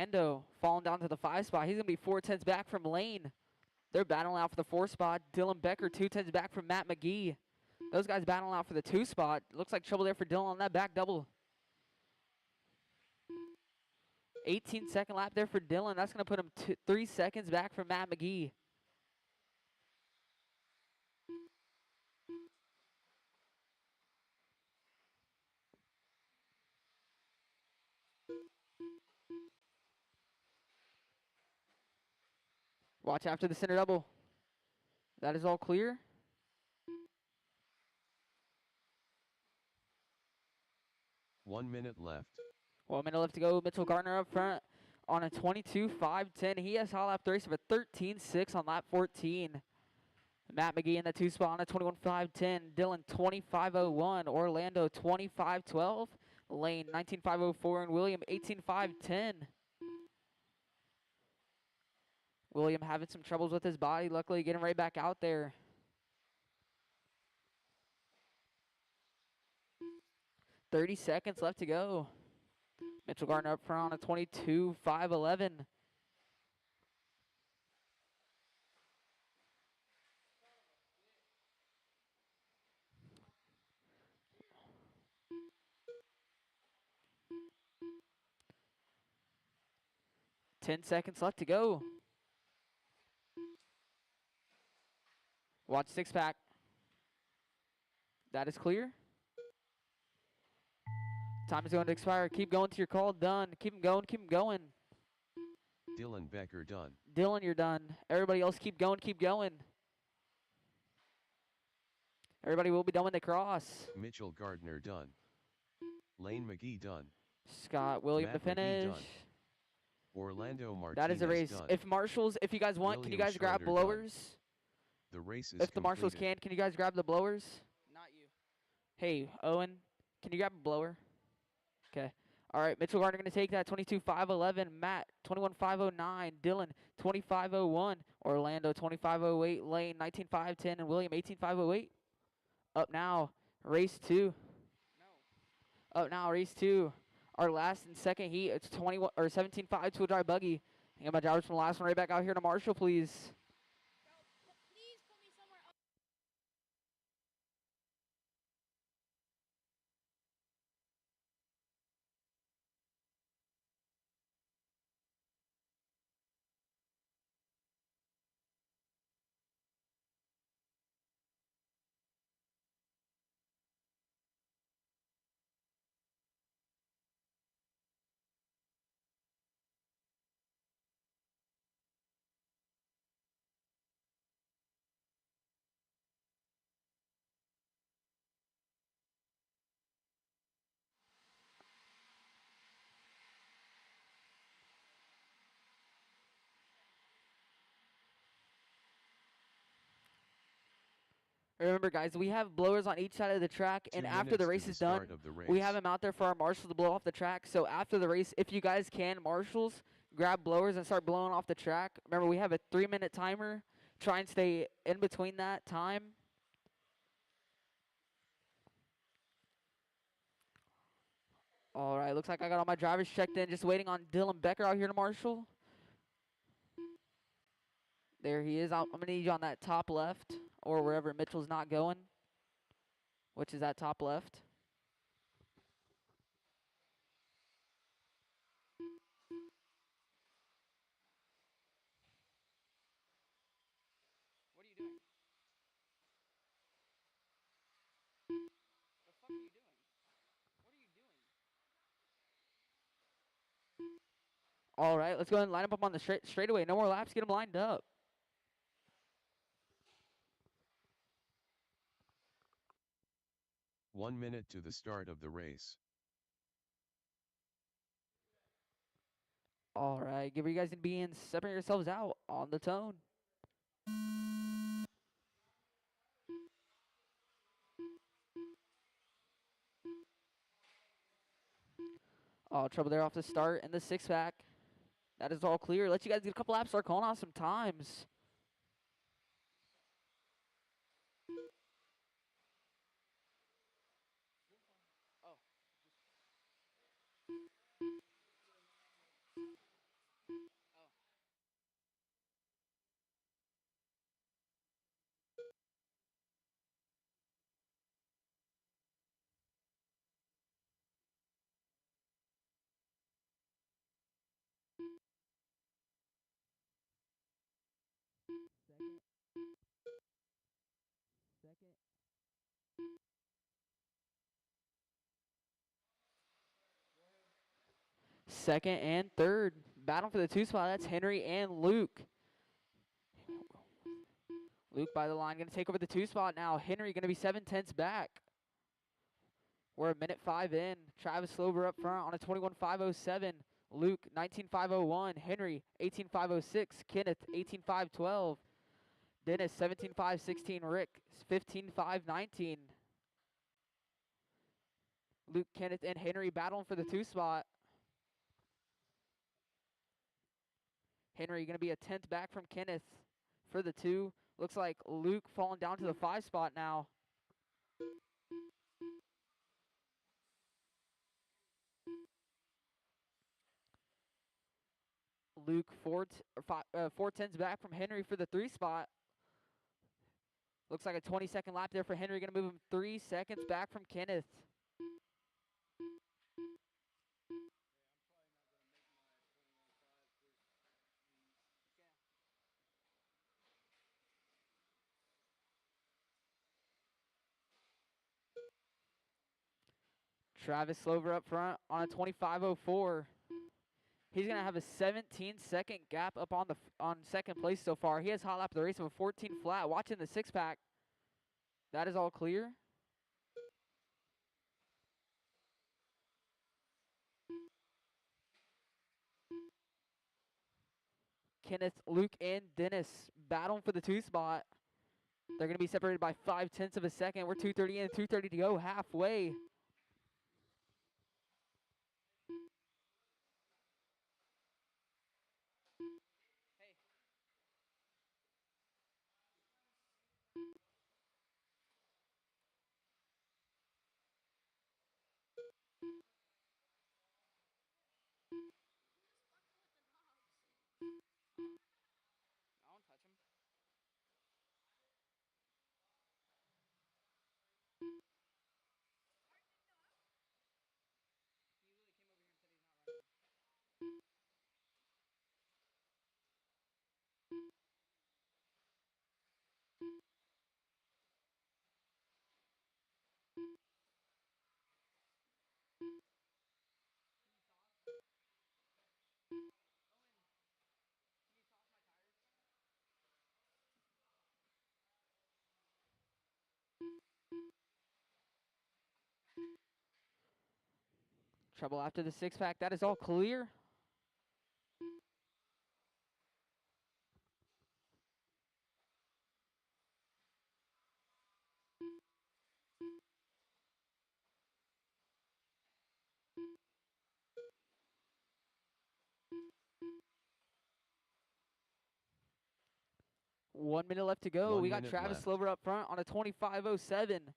Orlando falling down to the 5 spot. He's going to be 4 tenths back from Lane. They're battling out for the 4 spot. Dylan Becker 2 tenths back from Matt McGee. Those guys battling out for the 2 spot. Looks like trouble there for Dylan on that back double. 18-second lap there for Dylan. That's going to put him 3 seconds back from Matt McGee. Watch after the center double. That is all clear. One minute left. 1 minute left to go. Mitchell Gardner up front on a 22.510. He has hot lap 30 of a 13.6 on lap 14. Matt McGee in the 2 spot on a 21.510. Dylan 25.01. Orlando 25.12. Lane 19.504 and William 18.510. William having some troubles with his body. Luckily getting right back out there. 30 seconds left to go. Mitchell Gardner up front on a 22.511. Ten seconds left to go. Watch 6-pack. That is clear. Time is going to expire. Keep going to your call. Done. Keep them going. Keep them going. Dylan Becker done. Dylan, you're done. Everybody else keep going. Keep going. Everybody will be done when they cross. Mitchell Gardner done. Lane McGee done. Scott William Matt to finish. McGee done. Orlando Martinez that is a race. done. If marshals, if you guys want, can you guys grab Schroeder blowers? Done. The race is If the marshals completed. can you guys grab the blowers? Not you. Hey, Owen, can you grab a blower? Okay. All right, Mitchell Gardner going to take that 22.511. Matt 21.509. Dylan 25.01. Orlando 25.08. Lane 19.510 and William 18.508. Up now, race 2. Up now, race 2. Our last and second heat. It's 21 or 17.5 to a dry buggy. And my drivers from the last one right back out here to Marshall, please. Remember, guys, we have blowers on each side of the track, and after the race is done, we have them out there for our marshals to blow off the track. So after the race, if you guys can, marshals, grab blowers and start blowing off the track. Remember, we have a 3-minute timer. Try and stay in between that time. All right, looks like I got all my drivers checked in. Just waiting on Dylan Becker out here to Marshall. There he is. I'm going to need you on that top left or wherever Mitchell's not going, which is that top left. What are you doing? The fuck are you doing? What are you doing? All right, let's go ahead and line up on the straightaway. No more laps. Get them lined up. One minute to the start of the race. All right, give you guys to be in. Separate yourselves out on the tone. Oh, trouble there off the start and the 6-pack. That is all clear. Let you guys get a couple laps. Start calling off some times. Second. Second and third. Battle for the 2 spot. That's Henry and Luke. Luke by the line, going to take over the 2 spot now. Henry going to be 7/10 back. We're a minute 5 in. Travis Slover up front on a 21.507. Luke 19.501. Henry 18.506. Kenneth 18.512. Dennis 17.516. Rick 15.519. Luke, Kenneth, and Henry battling for the 2 spot. Henry going to be a 10th back from Kenneth for the 2. Looks like Luke falling down to the 5 spot now. Luke 4/10s back from Henry for the 3 spot. Looks like a 20-second lap there for Henry. Going to move him 3 seconds back from Kenneth. Travis Slover up front on a 25.04. He's going to have a 17-second gap up on second place so far. He has hot lap of the race of a 14 flat. Watching the 6-pack. That is all clear. Kenneth, Luke, and Dennis battling for the 2 spot. They're going to be separated by 5/10 of a second. We're 2:30 in, 2:30 to go, halfway. Hey. I won't touch him. He literally came over here and said he's not running. Trouble after the 6-pack. That is all clear. One minute left to go. 1 We got minute Travis left. Slover up front on a 25.07.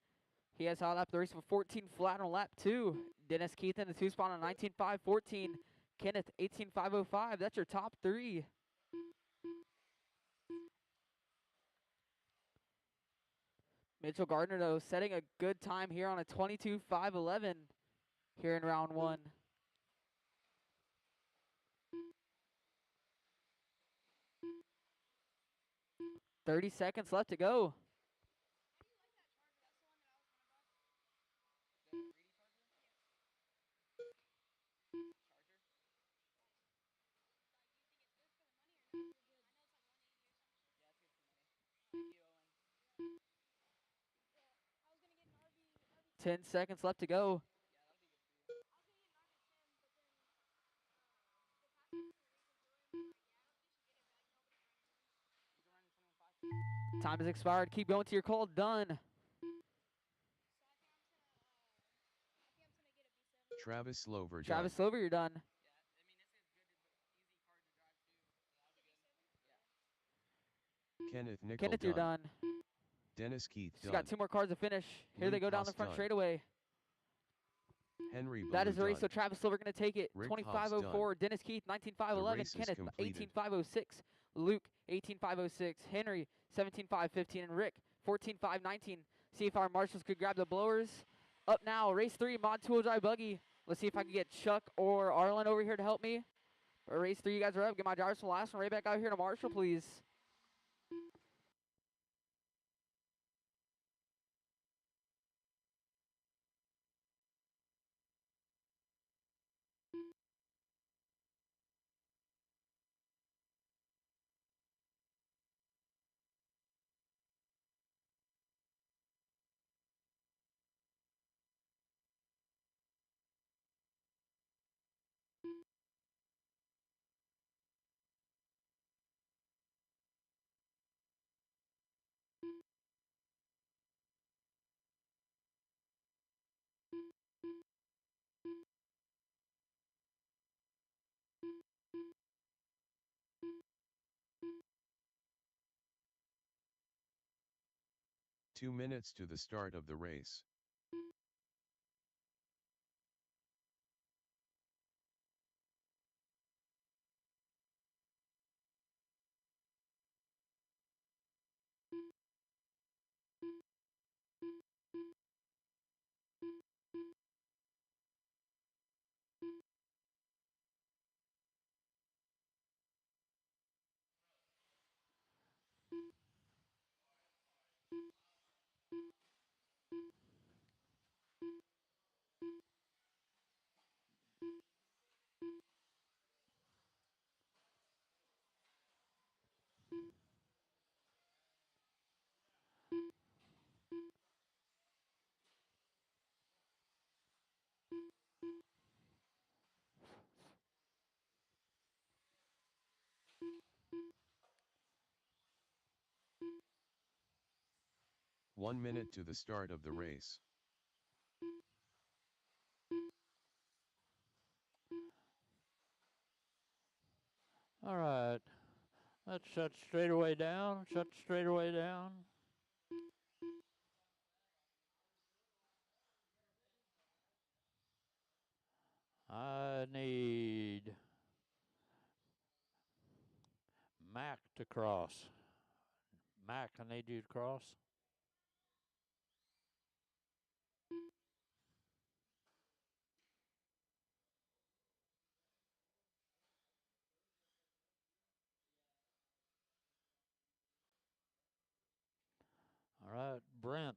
He has hot lap the race for 14 flat on lap 2. Dennis Keith in the 2 spot on 19.514. Kenneth 18.505. That's your top 3. Mitchell Gardner, though, setting a good time here on a 22.511 here in round 1. $30 seconds left to go. Thank you, Owen. 10 seconds left to go. Yeah, that'll be good for you. Time has expired. Keep going to your call. Done. Travis Slover Travis done. Slover, you're done. Yeah, I mean, this is good, easy card to drive too. So that'll be good. Yeah. Kenneth Nickel Kenneth, you're done. done. Dennis Keith She's got done. 2 more cars to finish. Here they Luke go down Haas the front done. straightaway. Henry That Ballou is the race, so done. Travis Silver going to take it. Rick Haas 25.04. done. Dennis Keith, The 19.511. race is Kenneth, completed. 18.506. Luke, 18.506. Henry, 17.515. And Rick, 14.519. See if our marshals could grab the blowers. Up now, race 3, Mod Tool Drive Buggy. Let's see if I can get Chuck or Arlen over here to help me. Or race 3, you guys are up. Get my drivers from the last one right back out here to Marshall, please. Two minutes to the start of the race. One minute to the start of the race. All right. Let's shut straightaway down. Shut straightaway down. I need Mac to cross. Mac, I need you to cross. All right, Brent.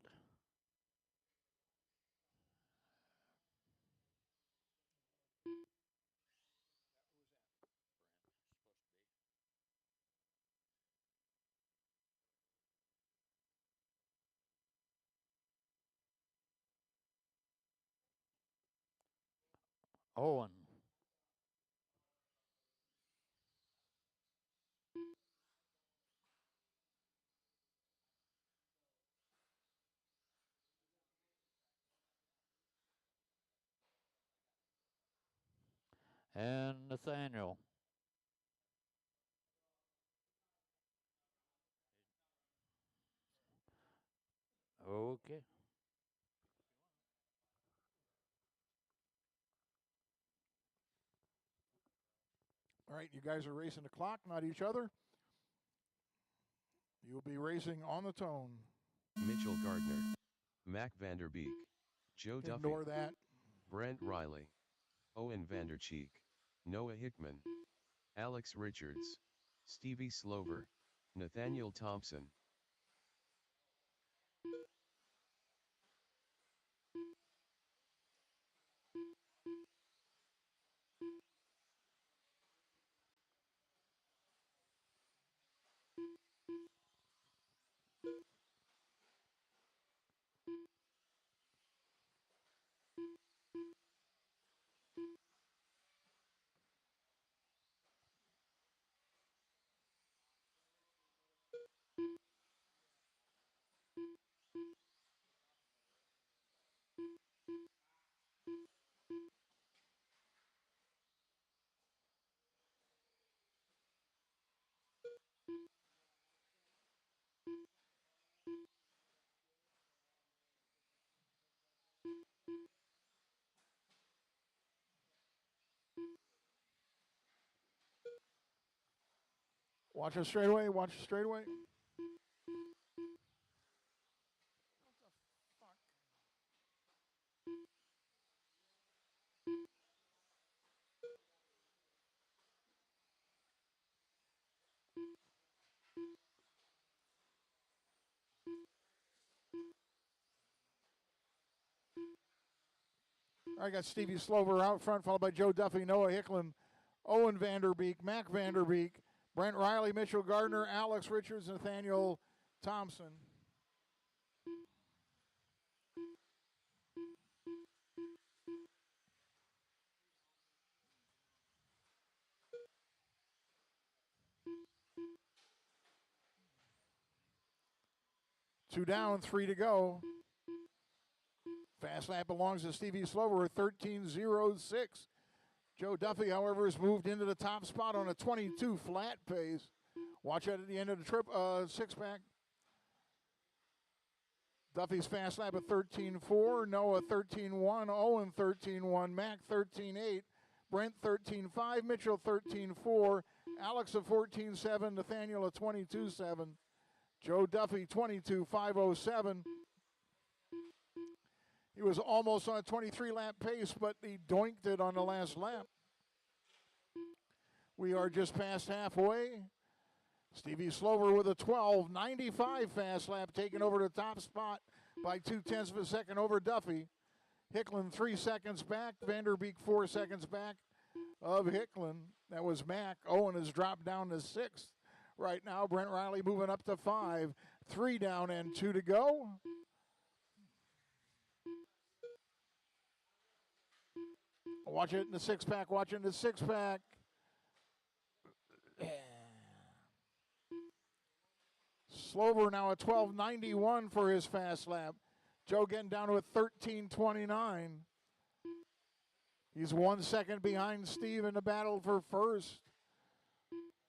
Owen. And Nathaniel. Okay. All right, you guys are racing the clock, not each other. You'll be racing on the tone. Mitchell Gardner, Mac Vanderbeek, Joe Duffy, Ignore that. Brent Riley, Owen Vandercheek, Noah Hickman, Alex Richards, Stevie Slover, Nathaniel Thompson. Watch it straightaway. Watch it straightaway. All right, got Stevie Slover out front, followed by Joe Duffy, Noah Hicklin, Owen Vanderbeek, Mac Vanderbeek, Brent Riley, Mitchell Gardner, Alex Richards, Nathaniel Thompson. Two down, three to go. Fast lap belongs to Stevie Slover at 13:06. Joe Duffy, however, has moved into the top spot on a 22 flat pace. Watch out at the end of the six-pack. Duffy's fast lap at 13:04. Noah 13:1. Owen 13:1. Mac 13:8. Brent 13:5. Mitchell 13:4. Alex at 14:7. Nathaniel at 22:7. Joe Duffy 22:507. He was almost on a 23-lap pace, but he doinked it on the last lap. We are just past halfway. Stevie Slover with a 12:95 fast lap, taking over the top spot by 0.2 of a second over Duffy. Hicklin 3 seconds back. Vanderbeek 4 seconds back of Hicklin. That was Mack. Owen has dropped down to 6th right now. Brent Riley moving up to 5. 3 down and 2 to go. Watch it in the six-pack. Watch it in the six-pack. Slover now at 12:91 for his fast lap. Joe getting down to a 13:29. He's 1 second behind Steve in the battle for first.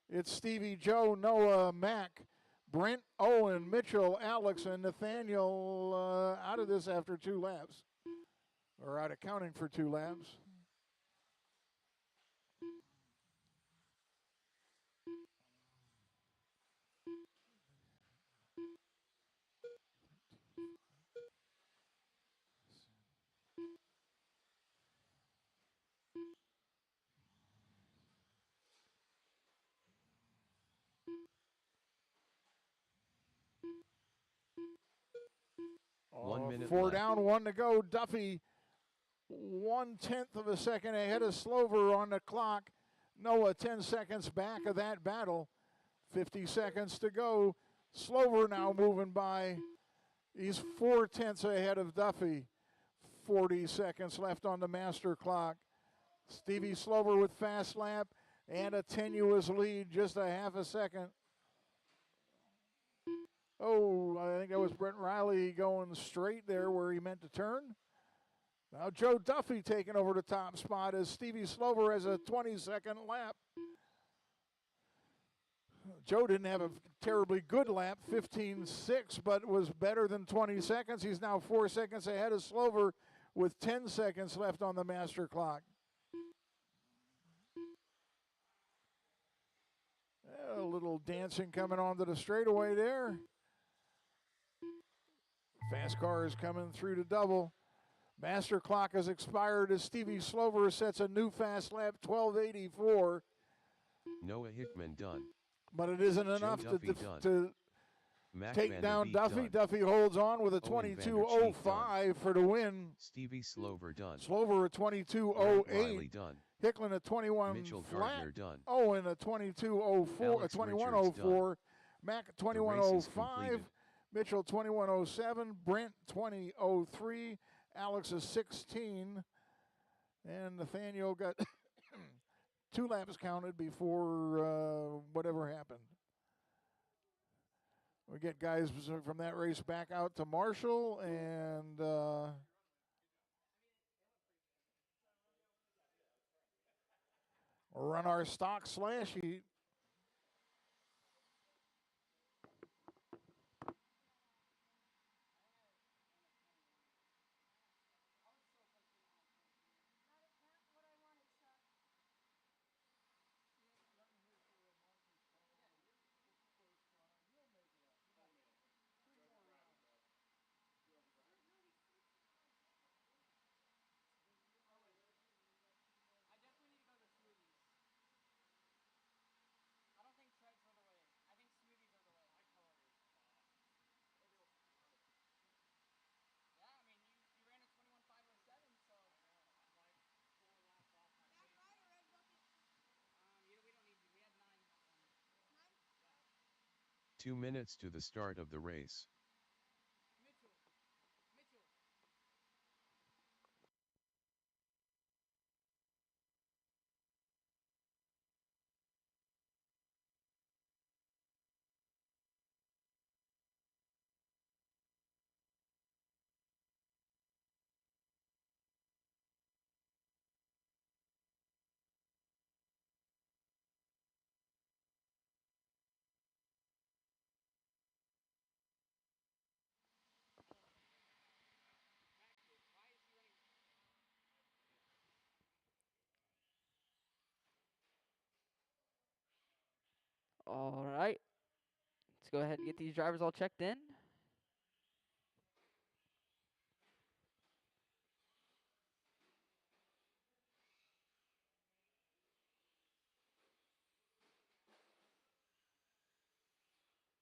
It's Stevie, Joe, Noah, Mac, Brent, Owen, Mitchell, Alex, and Nathaniel out of this after 2 laps. Or out accounting for 2 laps. One minute 4 left. down, 1 to go. Duffy 1/10 of a second ahead of Slover on the clock. Noah 10 seconds back of that battle. 50 seconds to go. Slover now moving by. He's 4/10 ahead of Duffy. 40 seconds left on the master clock. Stevie Slover with fast lap and a tenuous lead, just a half a second. Oh, I think that was Brent Riley going straight there where he meant to turn. Now Joe Duffy taking over the top spot as Stevie Slover has a 20-second lap. Joe didn't have a terribly good lap, 15.6, but was better than 20 seconds. He's now 4 seconds ahead of Slover with 10 seconds left on the master clock. A little dancing coming onto the straightaway there. Fast car is coming through the double. Master clock has expired as Stevie Slover sets a new fast lap, 12:84. Noah Hickman done. But it isn't enough Duffy to Mac take down Vanderbeek Duffy. done. Duffy holds on with a Owen Vandercheek 22:05 for the win. Stevie Slover done. Slover at Brent 22:08. Riley done. Hicklin at 21 Mitchell flat. Gardner done. Owen at 22:04, Alex 21:04. Mac at The race is 21:05. completed. Mitchell 21:07. Brent 20:03. Alex is 16. And Nathaniel got 2 laps counted before whatever happened. We get guys from that race back out to Marshall and run our stock slash heat. I definitely need to go to smoothies. I don't think treads are the way. I think smoothies are the way. My color is Yeah, I mean you ran a 21:507, so I'm like 4 laps off my pace. We don't need to. We had 9. 2 minutes to the start of the race. All right. Let's go ahead and get these drivers all checked in.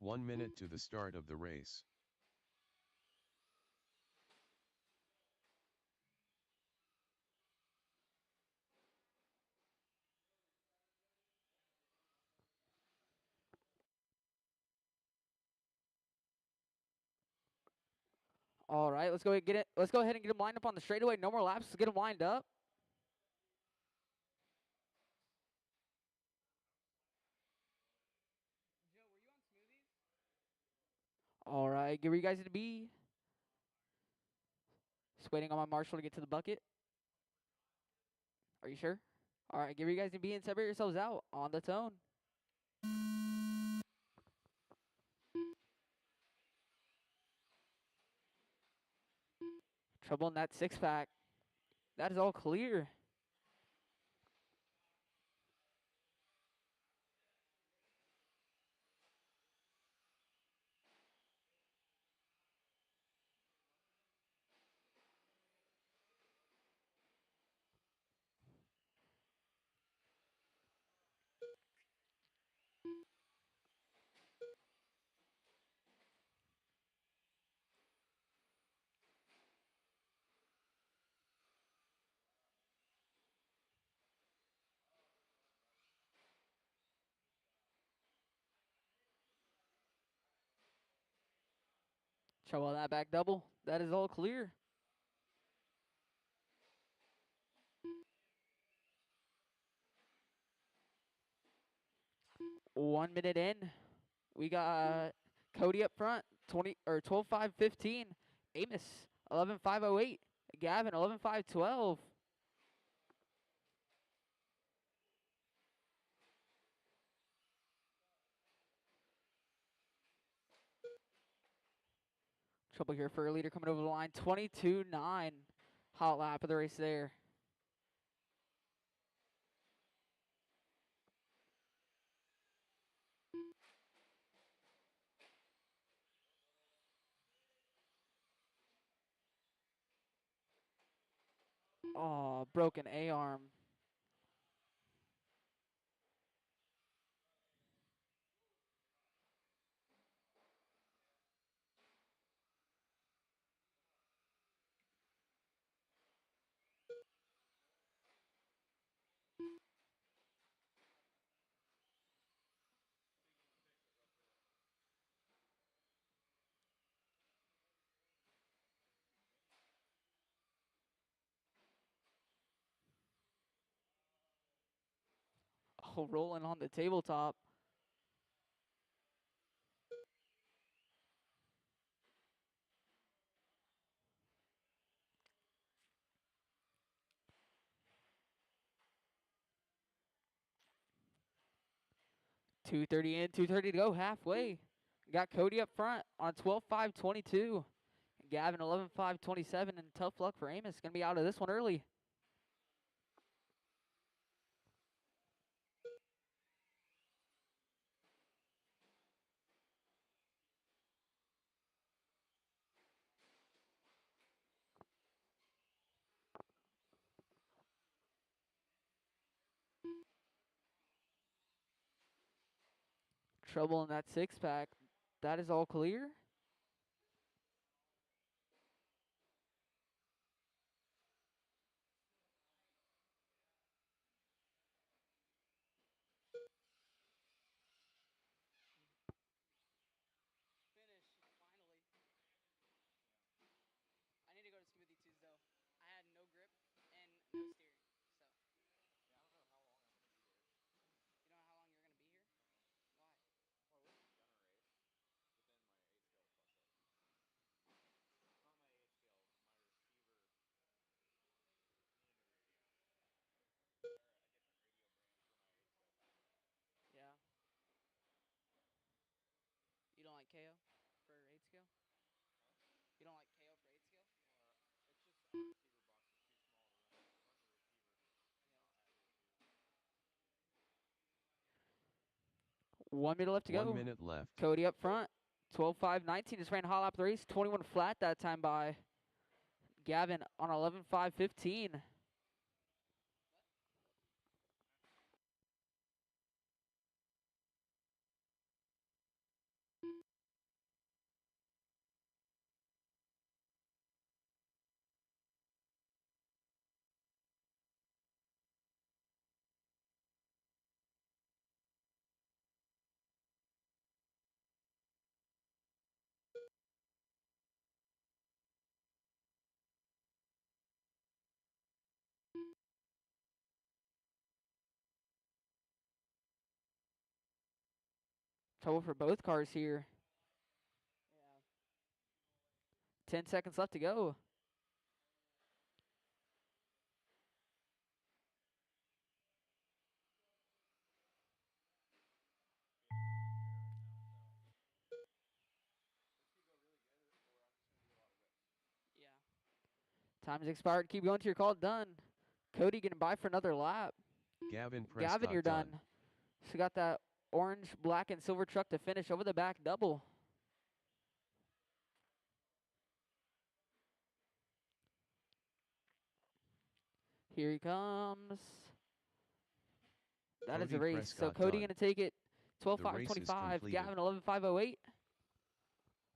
One minute to the start of the race. All right, let's go ahead and get it. Let's go ahead and get them lined up on the straightaway. No more laps. Let's get them lined up. Joe, were you on smoothies? All right, get where you guys need to be. Just waiting on my marshal to get to the bucket. Are you sure? All right, get where you guys need to be and separate yourselves out on the tone. Trouble in that six-pack. That is all clear. Trouble in that back double. That is all clear. One minute in. We got Cody up front, 12.5.15. Amos, 11.5.08. Gavin, 11.5.12. Trouble here for a leader coming over the line. 22.9. Hot lap of the race there. Oh, broken A-arm. Oh, rolling on the tabletop. .230 in, 230 to go, halfway. Got Cody up front on 12.5.22. Gavin, 11.5.27, and tough luck for Amos. Going to be out of this one early. Trouble in that six-pack. That is all clear. Finish, finally. I need to go to Smoothie Tuesday though. I had no grip and no steering, so. Yeah, I don't know how long I'm going to be here. You know how long you're gonna be here? Why? Well, I wasn't gonna race within my 8 scale plus up. Not my 8 scale, my receiver community radio. Or a different radio brand for my 8 scale pack. Yeah. You don't like KO for 8 scale? Huh? You don't like KO for 8 scale? It's just our receiver box is too small to run the receiver and Yeah. not have issues. 1 minute left to 1 go. minute left. Cody up front. 12.5.19. Just ran hot lap the race. 21 flat that time by Gavin on 11.5.15. Trouble for both cars here. 10 seconds left to go. Time's expired. Keep going to your call. Done. Cody getting by for another lap. Gavin Prescott Gavin, you're done. So got that orange, black, and silver truck to finish over the back double. Here he comes. That is Cody a race. So Prescott Cody done. going to take it The race is 12.5.25. completed. Gavin 11.5.08.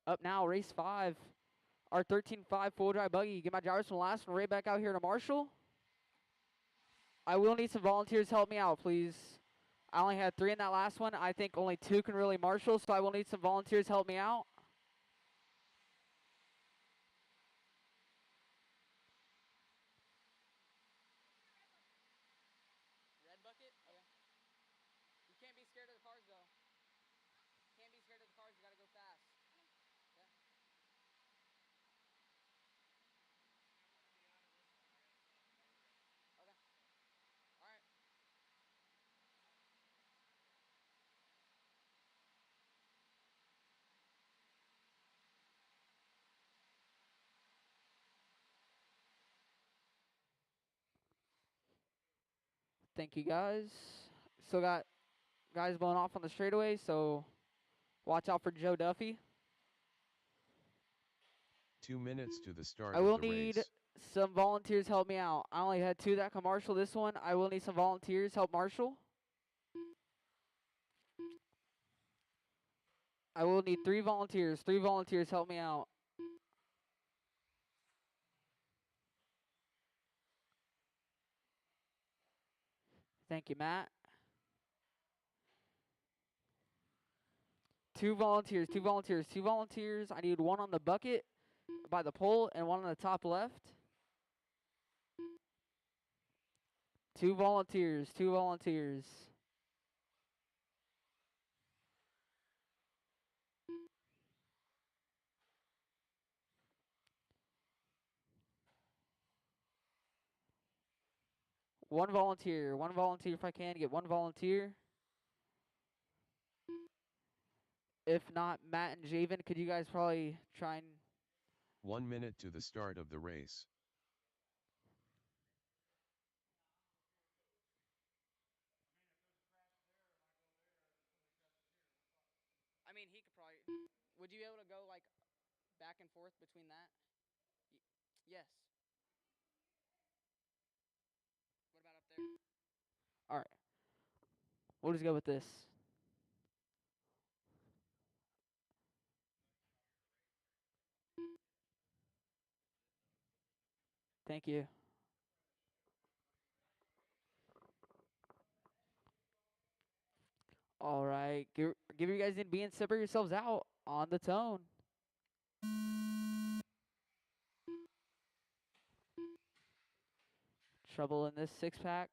Up now, race 5. Our 13.5 full dry buggy. Get my drivers from the last one right back out here to Marshall. I will need some volunteers to help me out, please. I only had 3 in that last one. I think only 2 can really marshal, so I will need some volunteers to help me out. Red bucket? Okay. You can't be scared of the cars, though. Can't be scared of the cars. You gotta go fast. Yeah. Okay. All right. Thank you, guys. Still got guys blowing off on the straightaway, so watch out for Joe Duffy. 2 minutes to the start I will of the need race. some volunteers help me out. I only had 2 that can marshal this one. I will need some volunteers help marshal. I will need 3 volunteers. 3 volunteers help me out. Thank you, Matt. 2 volunteers, 2 volunteers, 2 volunteers. I need 1 on the bucket by the pole and 1 on the top left. 2 volunteers, 2 volunteers. One volunteer if I can get 1 volunteer. If not, Matt and Javen, could you guys probably try and 1 minute to the start of the race. I mean, he could probably. Would you be able to go like back and forth between that? Yes. What about up there? All right. We'll just go with this. Thank you. All right. Give you guys in B and separate yourselves out on the tone. Trouble in this 6-pack.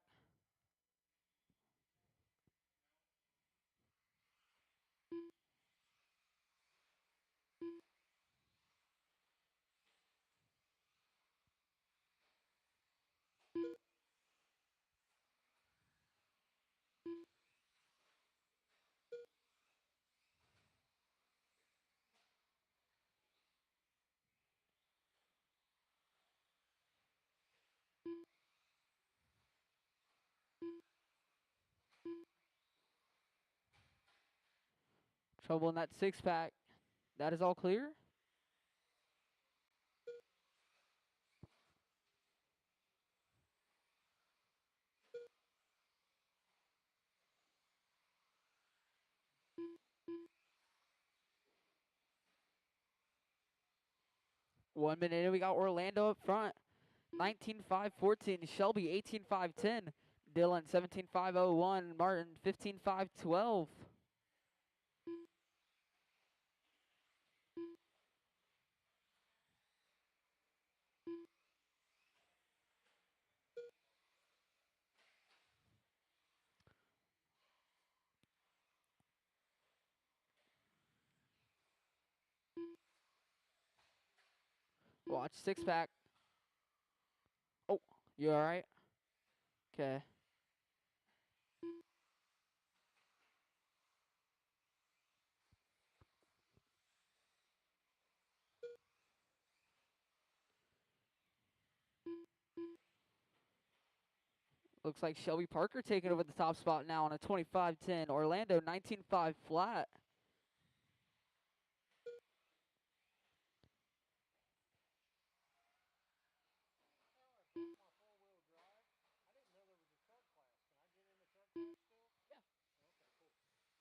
Trouble in that 6-pack. That is all clear. One minute in, we got Orlando up front. 19-5-14. Shelby 18-5-10. Dylan 17-5-01. Martin 15-5-12. Watch 6-pack. Oh, you all right? Okay. Looks like Shelby Parker taking over the top spot now on a 25-10. Orlando 19-5 flat.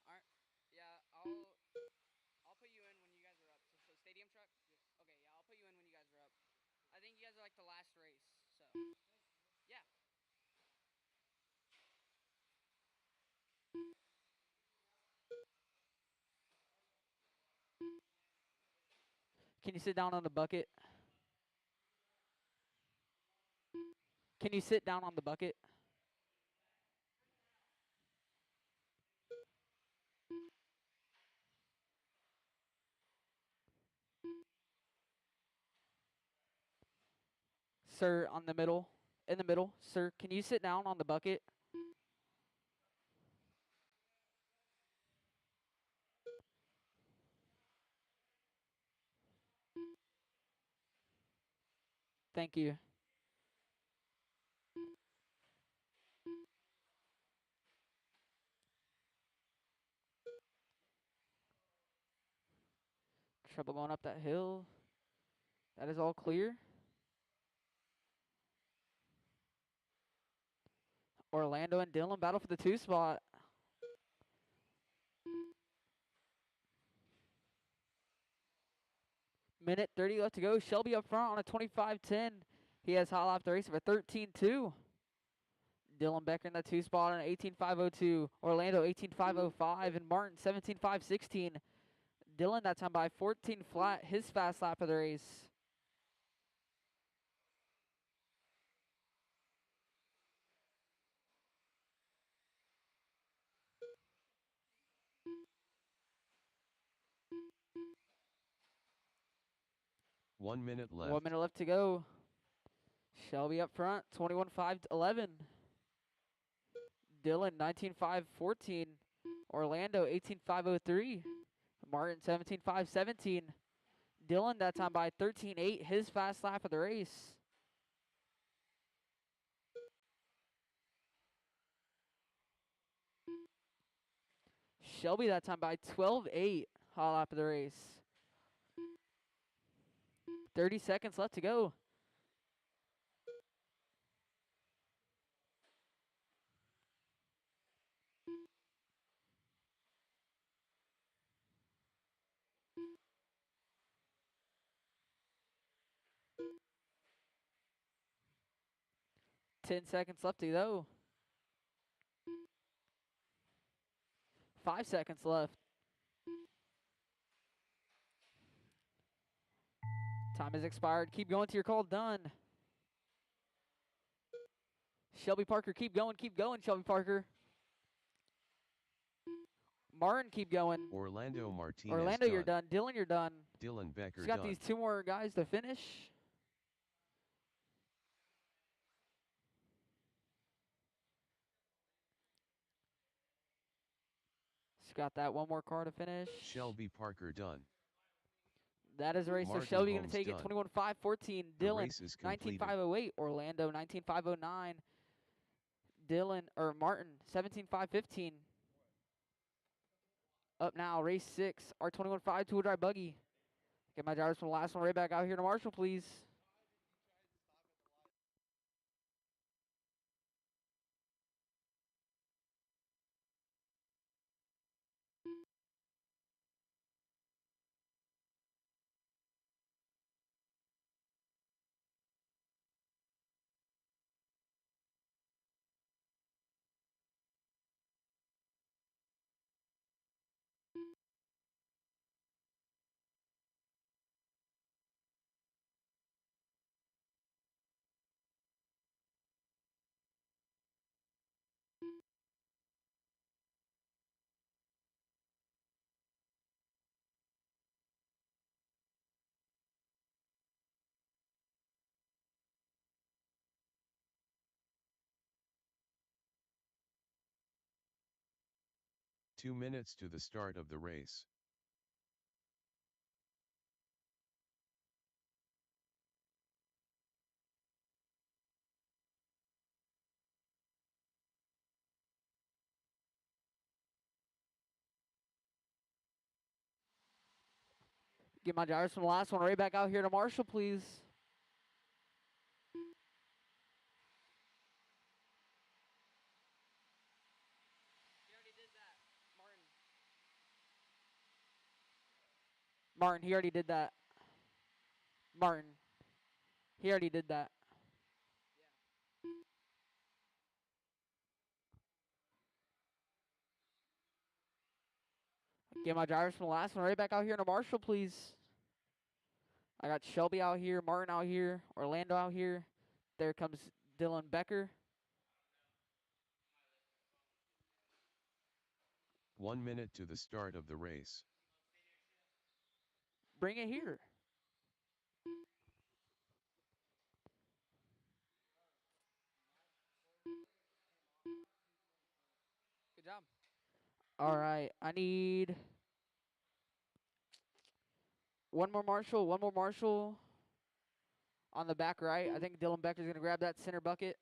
All right. Yeah, I'll put you in when you guys are up. So stadium truck. Okay. Yeah, I'll put you in when you guys are up. I think you guys are like the last race. So. Yeah. Can you sit down on the bucket? Can you sit down on the bucket? Sir, on the middle. In the middle. Sir, can you sit down on the bucket? Thank you. Trouble going up that hill. That is all clear. Orlando and Dylan battle for the 2 spot. Minute 30 left to go. Shelby up front on a 25-10. He has hot lap the race for 13-2. Dylan Becker in that 2 spot on an 18-5-02. Orlando 18-5-05. And Martin 17-5-16. Dylan that time by 14 flat. His fast lap of the race. One minute left. 1 minute left to go. Shelby up front, 21-5-11. Dylan 19-5-14. Orlando 18-5-03. Martin 17-5-17. Dylan that time by 13-8. His fast lap of the race. Shelby that time by 12-8. Hot lap of the race. 30 seconds left to go. Ten seconds left to go. 5 seconds left. Time has expired. Keep going till you're called done. Shelby Parker, keep going, Shelby Parker. Martin, keep going. Orlando Martinez Orlando, done. you're done. Dylan, you're done. Dylan Becker He's got done. these 2 more guys to finish. He's got that 1 more car to finish. Shelby Parker done. That is a race. Martin So Shelby going to Holmes take it done. 21-5-14. The Dylan race is completed. 19-5-08. Orlando 19-5-09. Dylan or Martin 17-5-15. Up now, race 6, R21.5 two-wheel drive buggy. Get my drivers from the last one right back out here to Marshall, please. Two minutes to the start of the race. Get my drivers from the last one right back out here to Marshall, please. He already did that. Martin. Martin, he already did that. Martin, he already did that. Get my drivers from the last one right back out here to Marshall, please. I got Shelby out here, Martin out here, Orlando out here. There comes Dylan Becker. 1 minute to the start of the race. Bring it here. Good job. All right, I need one more Marshall on the back right. I think Dylan Becker's going to grab that center bucket.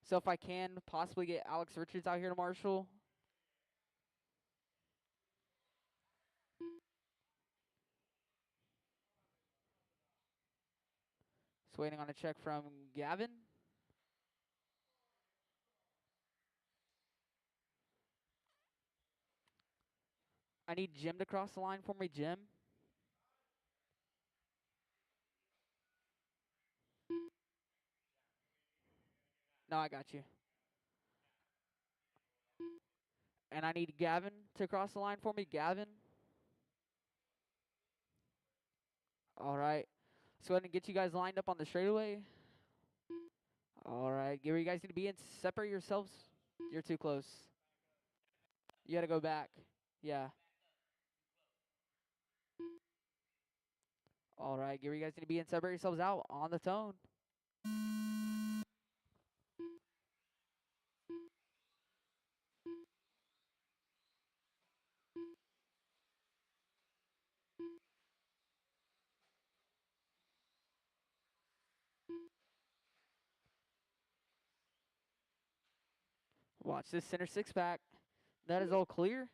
So if I can, possibly get Alex Richards out here to Marshall. Just waiting on a check from Gavin. I need Jim to cross the line for me, Jim. No, I got you. And I need Gavin to cross the line for me, Gavin. All right. So go ahead and get you guys lined up on the straightaway. All right. Get where you guys need to be and separate yourselves. You're too close. You got to go back. Yeah. All right. Get where you guys need to be and separate yourselves out on the tone. Watch this center six pack. That is all clear.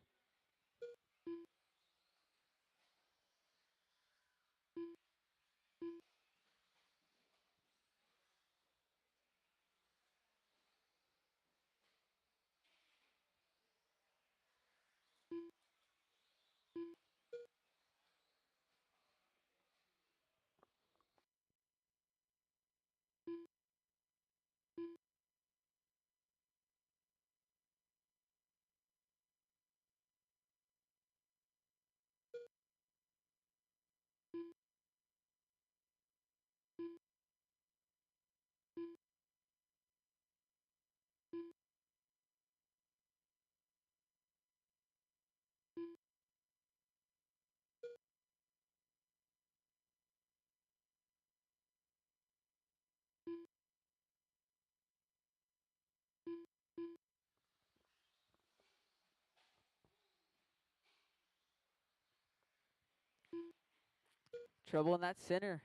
Trouble in that center.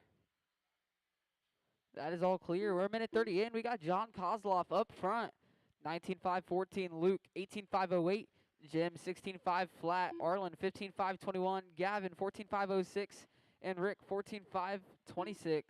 That is all clear. We're a minute 30 in. We got John Kozloff up front. 19.514 Luke. 18.508 Jim 16.5 flat, Arlen 15.521, Gavin 14.506, and Rick 14.526.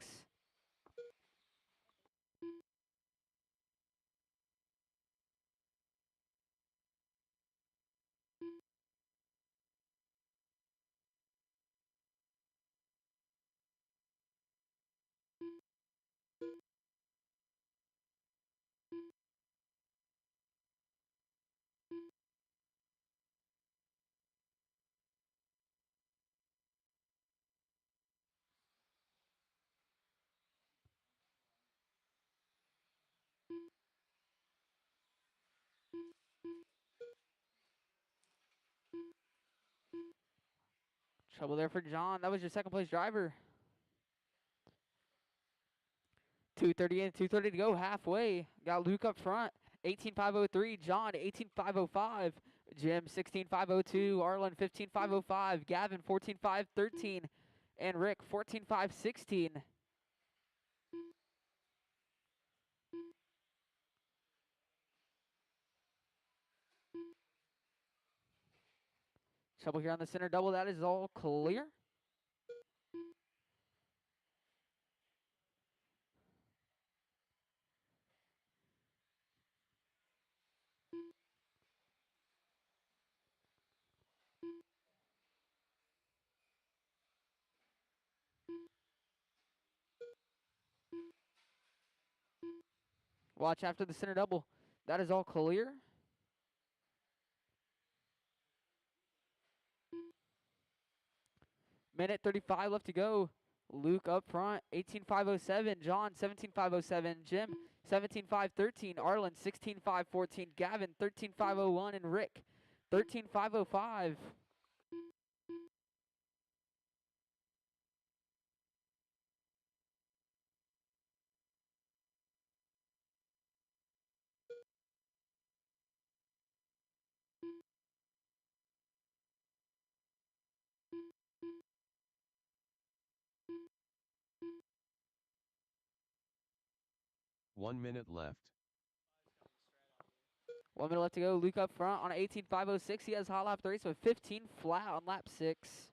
Trouble there for John. That was your second place driver. 2:30 in, 2:30 to go, halfway. Got Luke up front, 18.503. John 18.505. Jim 16.502. Arlen 15.505. Gavin 14.513. And Rick 14.516. Trouble here on the center double. That is all clear. Watch after the center double. That is all clear. Minute 35 left to go. Luke up front, 18.507. John 17.507. Jim 17.513. Arlen 16.514. Gavin 13.501. And Rick 13.505. One minute left. 1 minute left to go. Luke up front on 18.506. He has hot lap 3, so 15 flat on lap 6.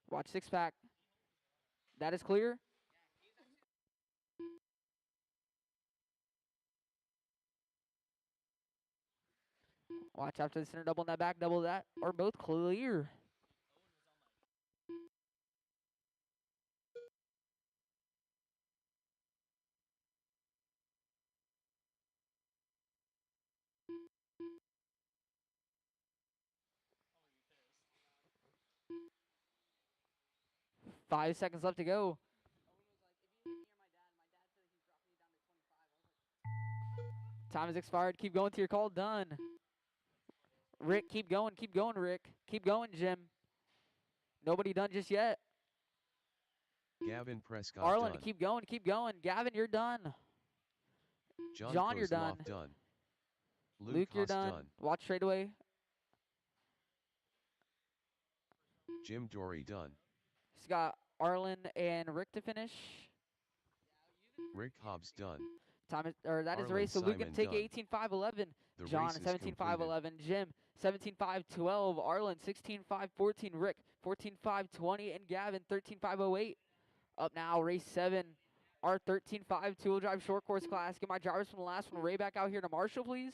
Watch 6-pack. That is clear. Watch after the center double and that back double. That are both clear. Five seconds left to go. Time has expired. Keep going till you're called done. Rick, keep going, Rick. Keep going, Jim. Nobody done just yet. Gavin Prescott Arlen, done. keep going. Gavin, you're done. John, you're done. done. Luke, you're Haas done. Watch straightaway. Jim Dory done. He's got Arlen and Rick to finish. Rick Hobbs done. Time is, or that is the Arlen race. So Luke can Simon take done. 18.511. The John race is 17.511. Jim 17.512. Arlen 16.514. Rick 14.520. And Gavin 13.508. Up now, race 7. Our 13.5 two-wheel drive short course class. Get my drivers from the last one right back out here to Marshall, please.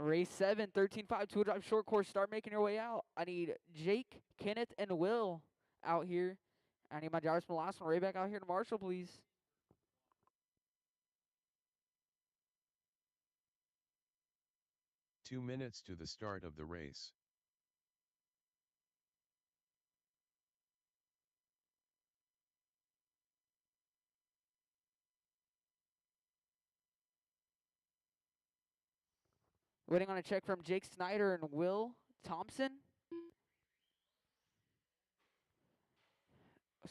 Race 7, 13.5 two-wheel drive short course. Start making your way out. I need Jake, Kenneth, and Will out here. I need my drivers from the last one right back out here to Marshall, please. 2 minutes to the start of the race. Waiting on a check from Jake Snyder and Will Thompson.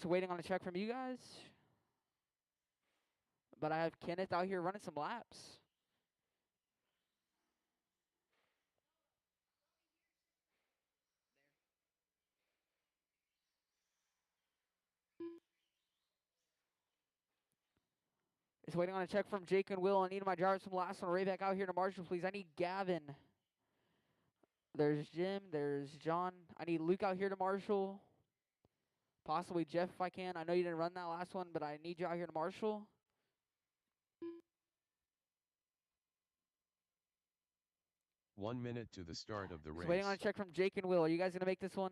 So waiting on a check from you guys. But I have Kenneth out here running some laps. Just waiting on a check from Jake and Will. I need my drivers from last one. Right back out here to Marshall, please. I need Gavin. There's Jim. There's John. I need Luke out here to Marshall. Possibly Jeff if I can. I know you didn't run that last one, but I need you out here to Marshall. 1 minute to the start of the Just race. waiting on a check from Jake and Will. Are you guys going to make this one?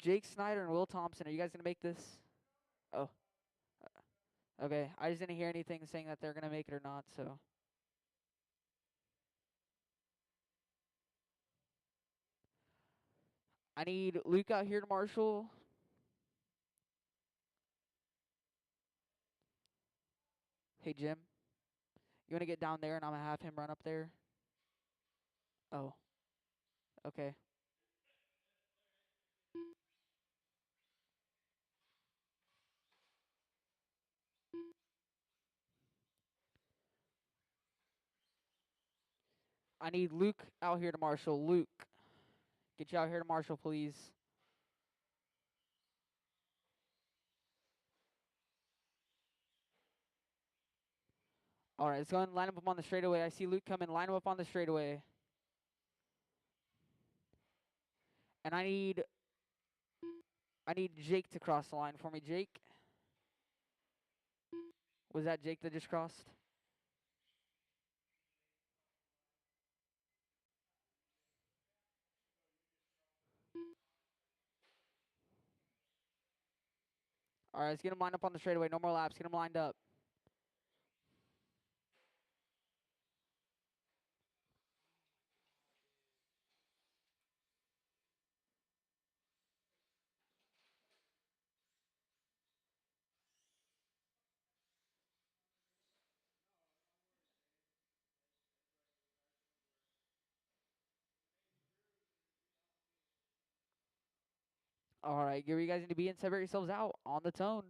Jake Snyder and Will Thompson. Are you guys going to make this? Oh. Okay. I just didn't hear anything saying that they're going to make it or not, so. I need Luke out here to Marshall. Hey, Jim. You want to get down there and I'm going to have him run up there? Oh. Okay. I need Luke out here to Marshall. Luke. Get you out here to Marshall, please. All right, let's go ahead and line him up on the straightaway. I see Luke coming. Line him up on the straightaway. And I need Jake to cross the line for me. Jake. Was that Jake that just crossed? All right, let's get him lined up on the straightaway. No more laps. Get him lined up. All right, get where you guys need to be and separate yourselves out on the tone.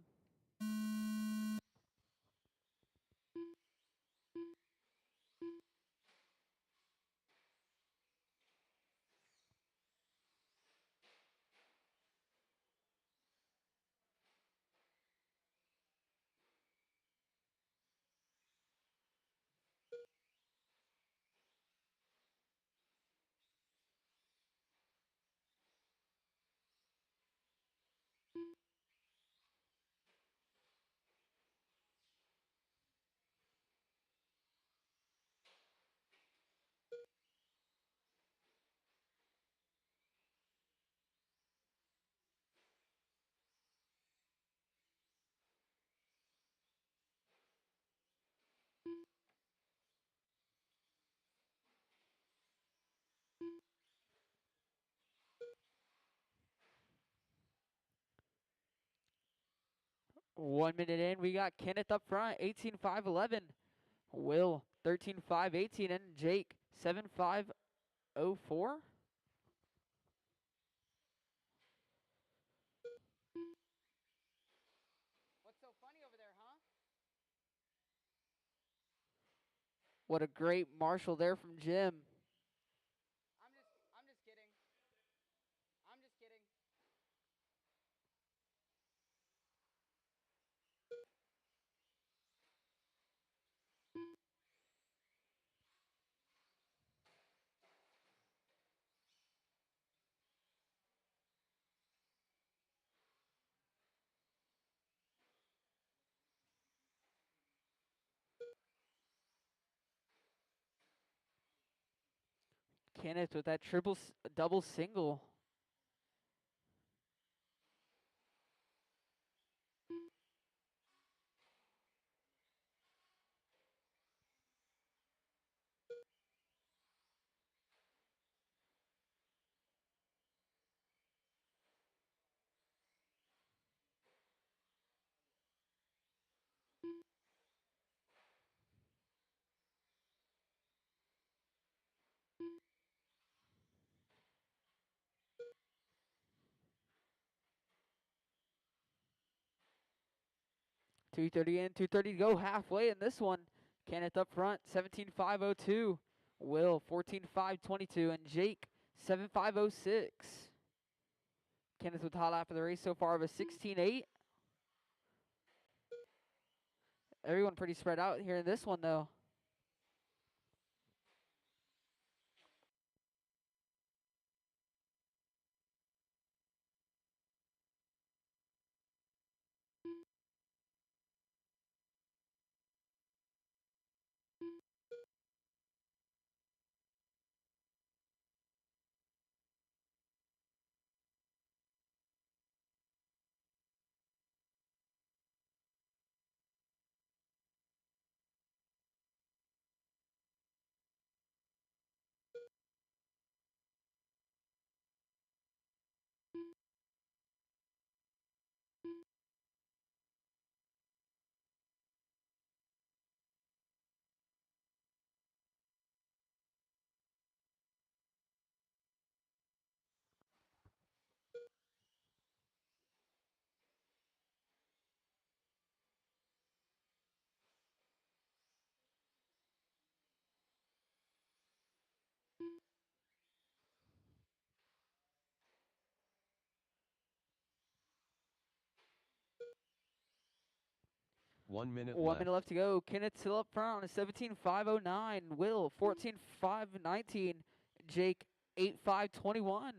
One minute in, we got Kenneth up front, 18.5.11. Will, 13.5.18. And Jake, 7.5.04. What's so funny over there, huh? What a great marshal there from Jim. I'm just kidding. I'm just kidding. Kenneth with that double single. 2:30 in, 2:30 to go, halfway in this one. Kenneth up front, 17.502. Will, 14.522. And Jake, 7.506. Kenneth with hot lap of the race so far of a 16.8. Everyone pretty spread out here in this one, though. One minute 1 left. minute left to go. Kenneth still up front on a 17.509. Will, 14.519. Jake, 8.521.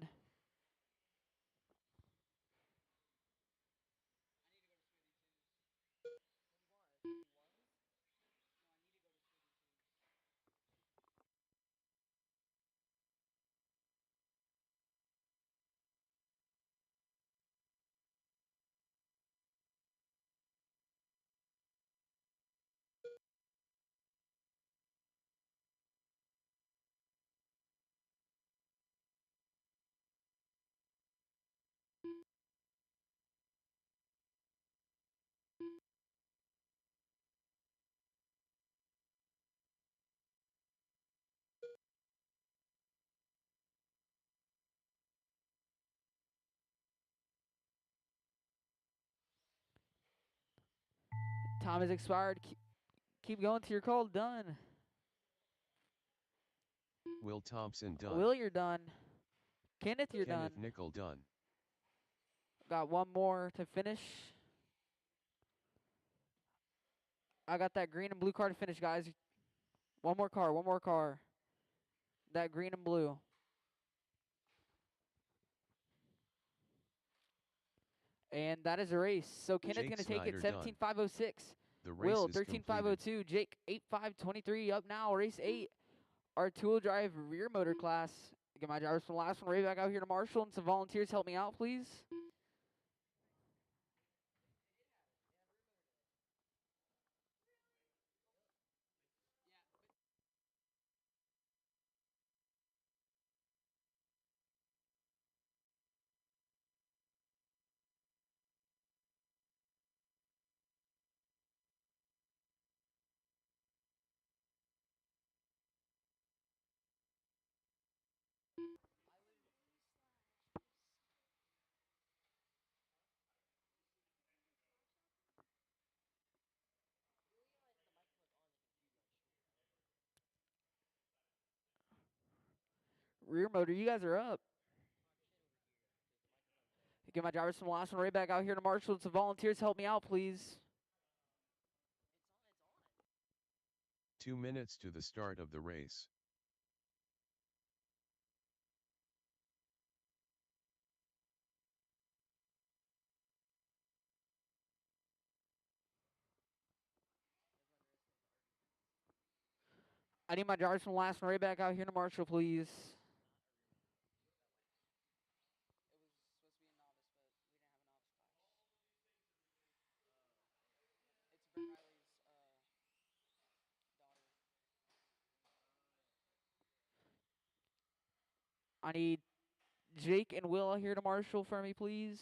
Time has expired. Keep going till you're called done. Will Thompson done. Will, you're done. Kenneth, you're Kenneth done. Nickel done. Got one more to finish. I got that green and blue car to finish, guys. One more car, one more car. That green and blue. And that is a race. So Kenneth's going to take it, Snyder done. 17.506. The race Will, is completed. 13.502. Jake, 8.523. Up now, race 8. Our two-wheel drive rear motor class. Get my drivers from the last one right back out here to Marshall. And some volunteers help me out, please. Rear motor, you guys are up. Get my drivers from the last one right back out here to Marshall. And some volunteers help me out, please. 2 minutes to the start of the race. I need my drivers from the last one right back out here to Marshall, please. I need Jake and Will out here to Marshall for me, please.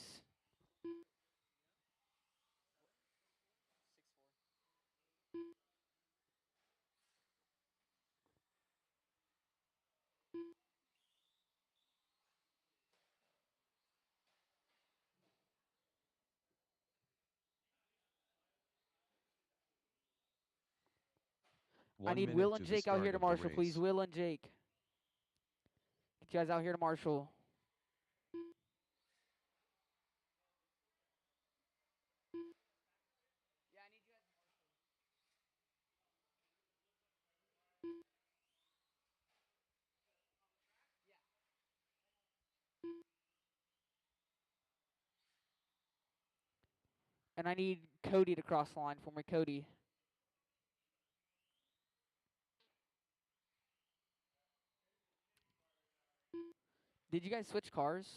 1 need minute Will to and the Jake out start here to of the marshal, please. race. Will and Jake. Get you guys out here to marshal. Yeah, I need you guys to marshal. Yeah. And I need Cody to cross the line for me. Cody. Did you guys switch cars?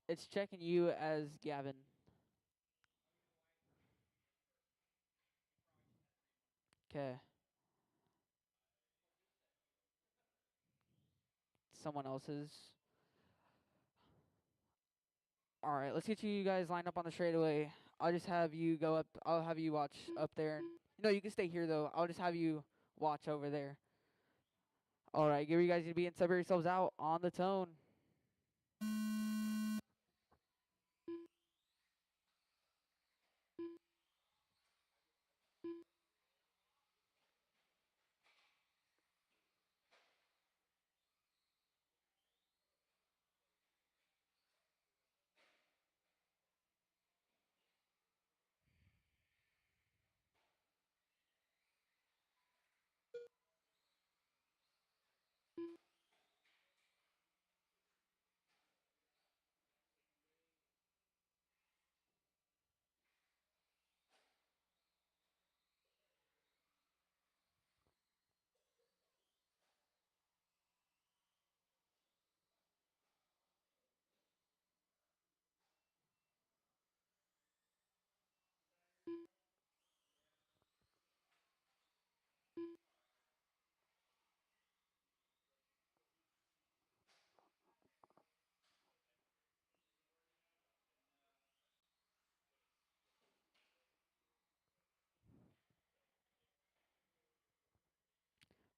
It's checking you as Gavin. Okay. Someone else's. All right, let's get you guys lined up on the straightaway. I'll just have you go up. I'll have you watch up there. No, you can stay here though. I'll just have you watch over there. All right, give you guys to be and separate yourselves out on the tone.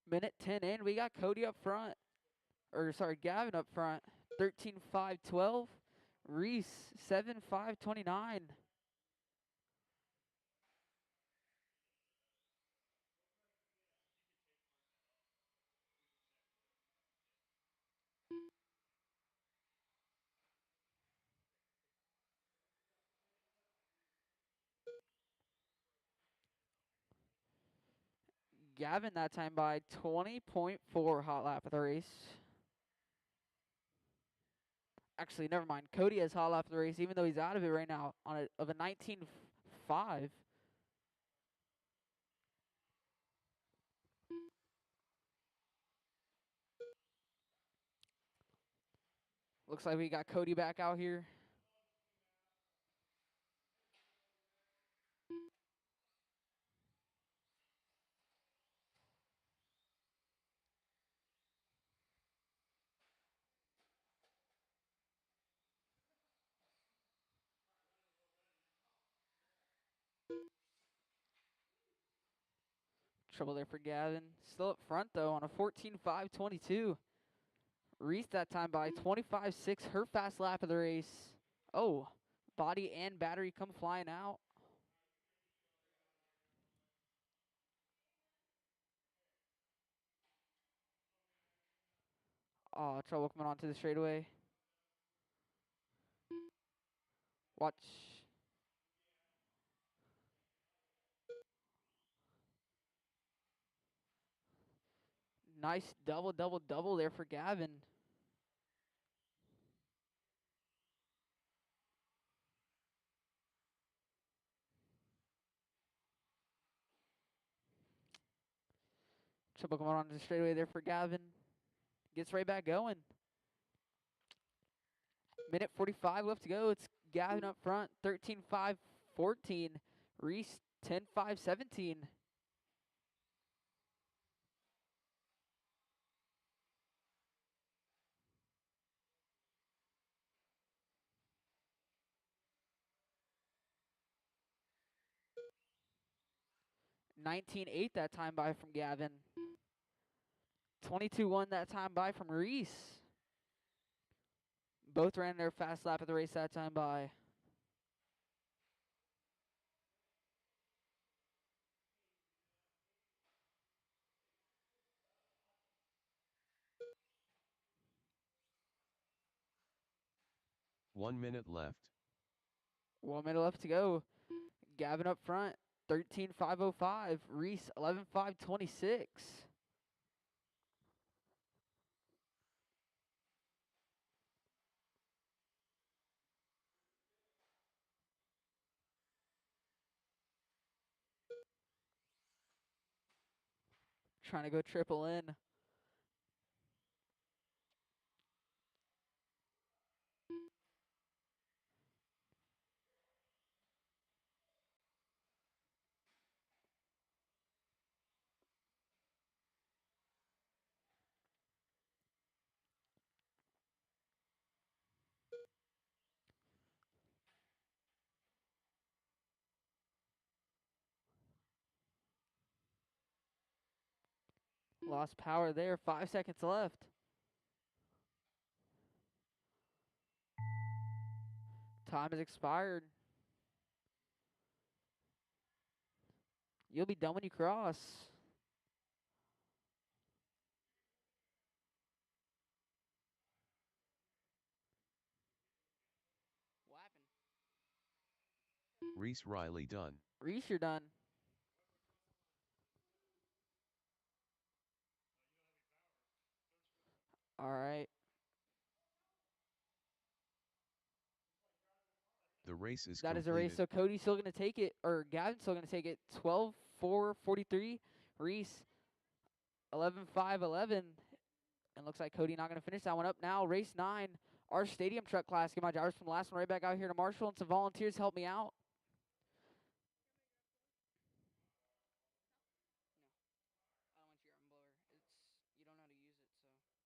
Minute 10 in, we got Cody up front. Or sorry, Gavin up front. 13-5-12. Reese 7-5-29. Gavin that time by 20.4 hot lap of the race. Actually, never mind. Cody has hot lap of the race, even though he's out of it right now on a 19.5. Looks like we got Cody back out here. Trouble there for Gavin. Still up front, though, on a 14.5-22. Reese that time by 25.6. Her fast lap of the race. Oh, body and battery come flying out. Oh, trouble coming onto the straightaway. Watch. Nice double, double, double there for Gavin. Trouble coming onto the straightaway there for Gavin. Gets right back going. Minute 45 left to go. It's Gavin up front. 13.5-14. Reese 10.5-17. 19.8 that time by from Gavin. 22.1 that time by from Reese. Both ran their fast lap of the race that time by. 1 minute left. 1 minute left to go. Gavin up front, 13.505. Reese, 11.526. Trying to go triple in. Lost power there. 5 seconds left. Time has expired. You'll be done when you cross. What happened? Reese Riley done. Reese, you're done. All right. The race is That is completed. a race. So Cody's still going to take it, or Gavin's still going to take it. 12.443. Reese, 11.511. And looks like Cody not going to finish that one up now. Race 9, our stadium truck class. Get my drivers from the last one right back out here to Marshall. And some volunteers help me out. I don't want your arm blower. You don't know how to use it, so you don't know what you're doing with it though on the track.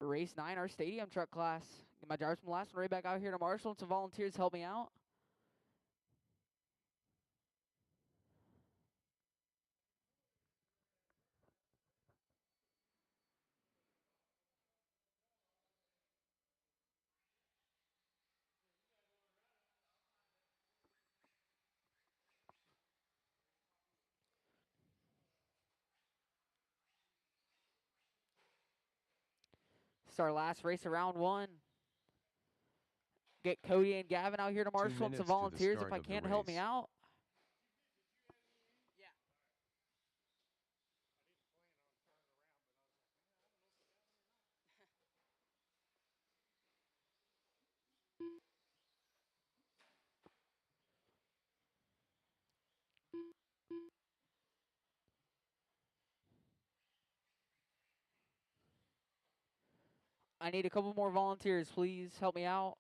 Race 9, our stadium truck class. Get my drivers from the last one right back out here to Marshall. And some volunteers help me out. It's our last race of round 1. Get Cody and Gavin out here to 2 Marshall and some minutes to the volunteers if start I of the can help me race. out. Yeah. I need a couple more volunteers, please. Help me out.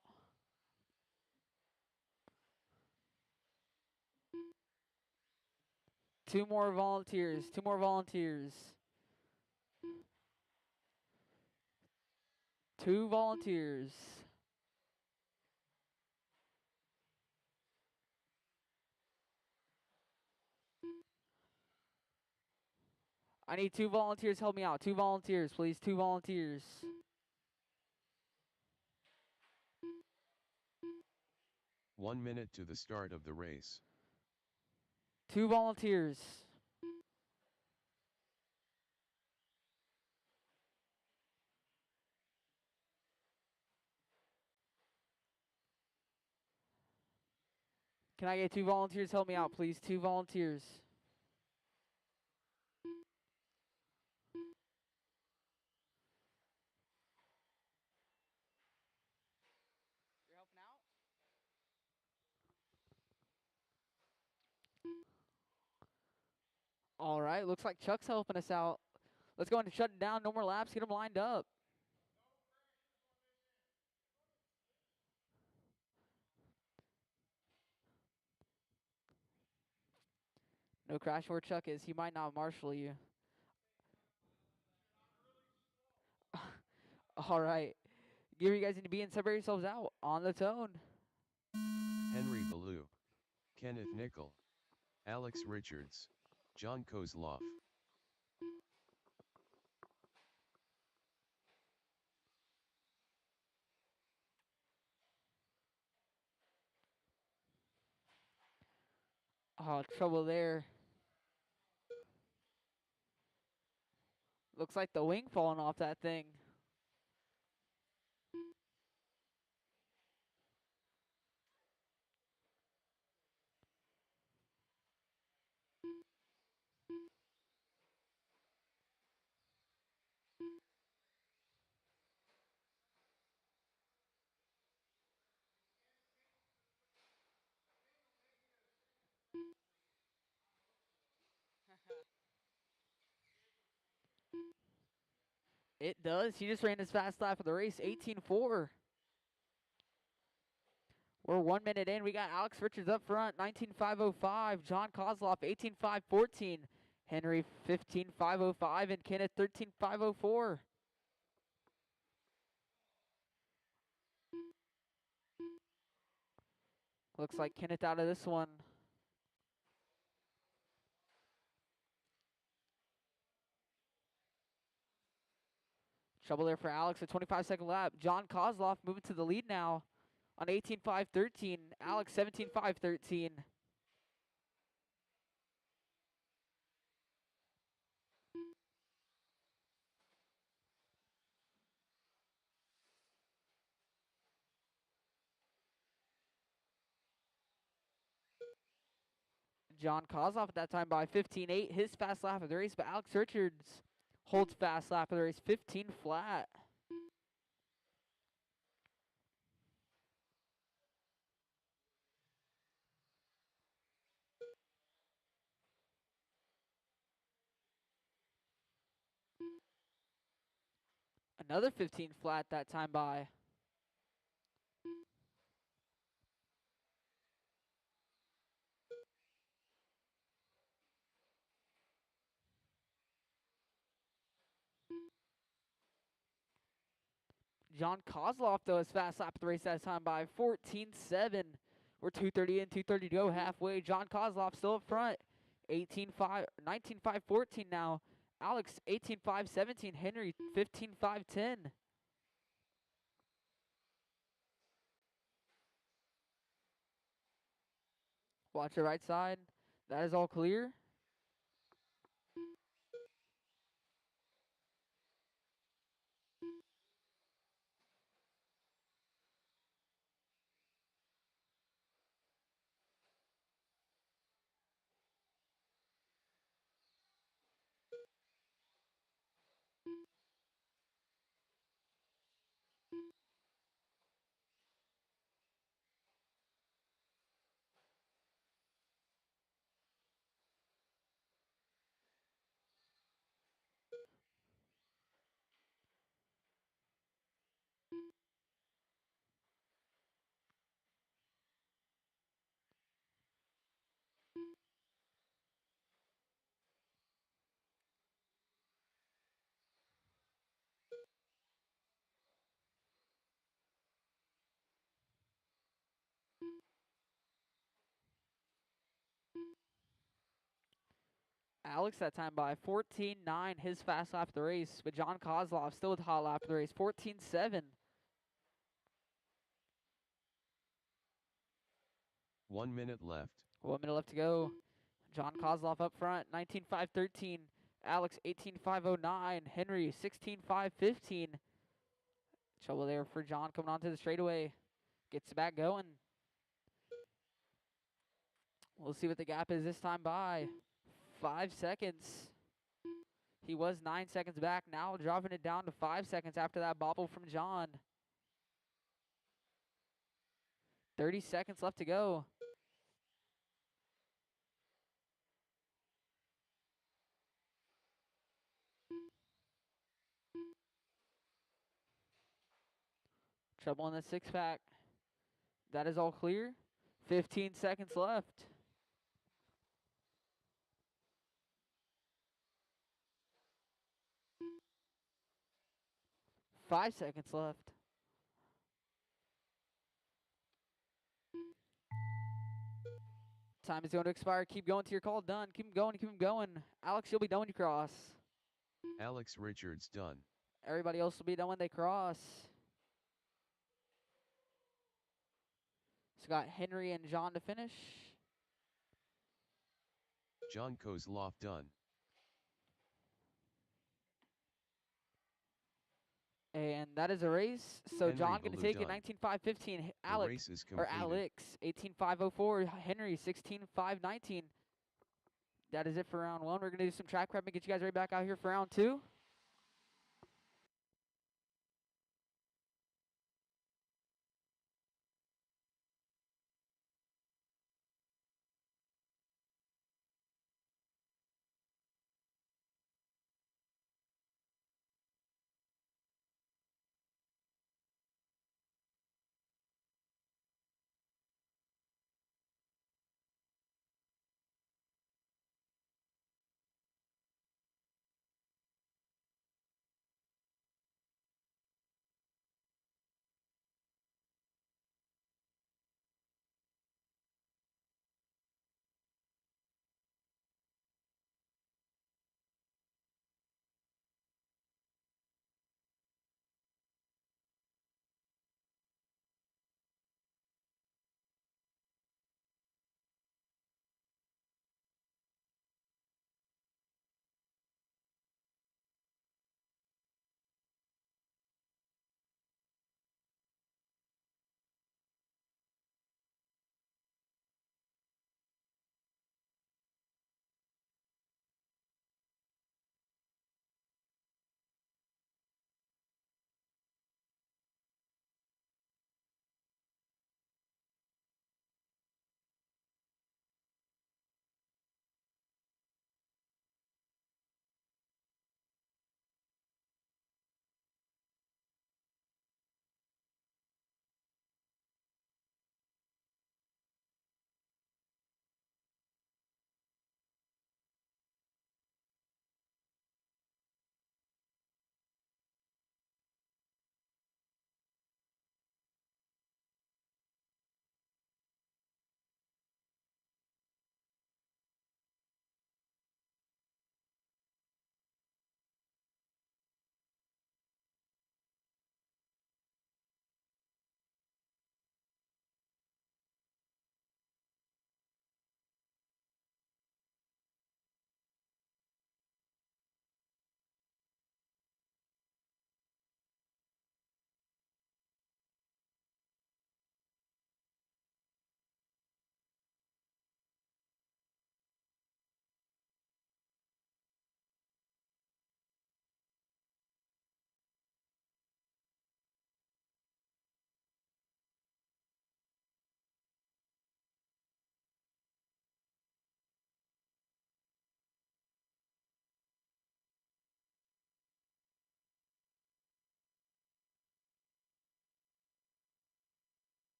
Two more volunteers. Two more volunteers. Two volunteers. I need two volunteers. Help me out. Two volunteers, please. Two volunteers. 1 minute to the start of the race. Two volunteers. Can I get two volunteers? Help me out, please. Two volunteers. You're helping out? All right. Looks like Chuck's helping us out. Let's go ahead and shut it down. No more laps. Get them lined up. No crash where Chuck is. He might not marshal you. All right. Give you guys need to be and separate yourselves out on the tone. Henry Ballou, Kenneth Nickel, Alex Richards, John Kozloff. Oh, trouble there. Looks like the wing falling off that thing. It does. He just ran his fast lap of the race, 18.4. We're 1 minute in. We got Alex Richards up front, 19.505. John Kozloff, 18.514. Henry, 15.505. And Kenneth, 13.504. Looks like Kenneth out of this one. Trouble there for Alex, a 25-second lap. John Kozloff moving to the lead now on 18.513. Alex, 17.513. John Kozloff at that time by 15.8. His fast lap of the race, but Alex Richards holds fast lap of the race, 15 flat. Another 15 flat that time by. John Kozloff, though, his fast lap of the race that time by 14.7. We're 2:30 in, 2:30 to go halfway. John Kozloff still up front. 18.5, 19.514 now. Alex, 18.517. Henry, 15.510. Watch the right side. That is all clear. Alex that time by 14.9, his fast lap of the race. But John Kozloff still with hot lap of the race, 14.7. 1 minute left. 1 minute left to go. John Kozloff up front, 19.513. Alex, 18.509. Henry, 16.515. Trouble there for John coming onto the straightaway. Gets back going. We'll see what the gap is this time by. 5 seconds. He was 9 seconds back, now dropping it down to 5 seconds after that bobble from John. 30 seconds left to go. Trouble in the six pack. That is all clear. 15 seconds left. 5 seconds left. Time is going to expire. Keep going till your call done. Keep 'em going, keep 'em going. Alex, you'll be done when you cross. Alex Richards done. Everybody else will be done when they cross. So got Henry and John to finish. John Kozlov done. And that is a race. So Henry John going to Ballou take it done. 19.5.15. The Alex race is or completed. Alex 18.504. Henry 16.519. That is it for round one. We're going to do some track prep and get you guys right back out here for round two.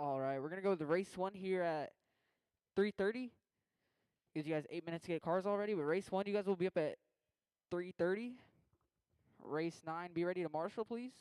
All right, we're gonna go with race 1 here at 3:30. Gives you guys 8 minutes to get cars already. But race 1, you guys will be up at 3:30. Race 9, be ready to marshal, please.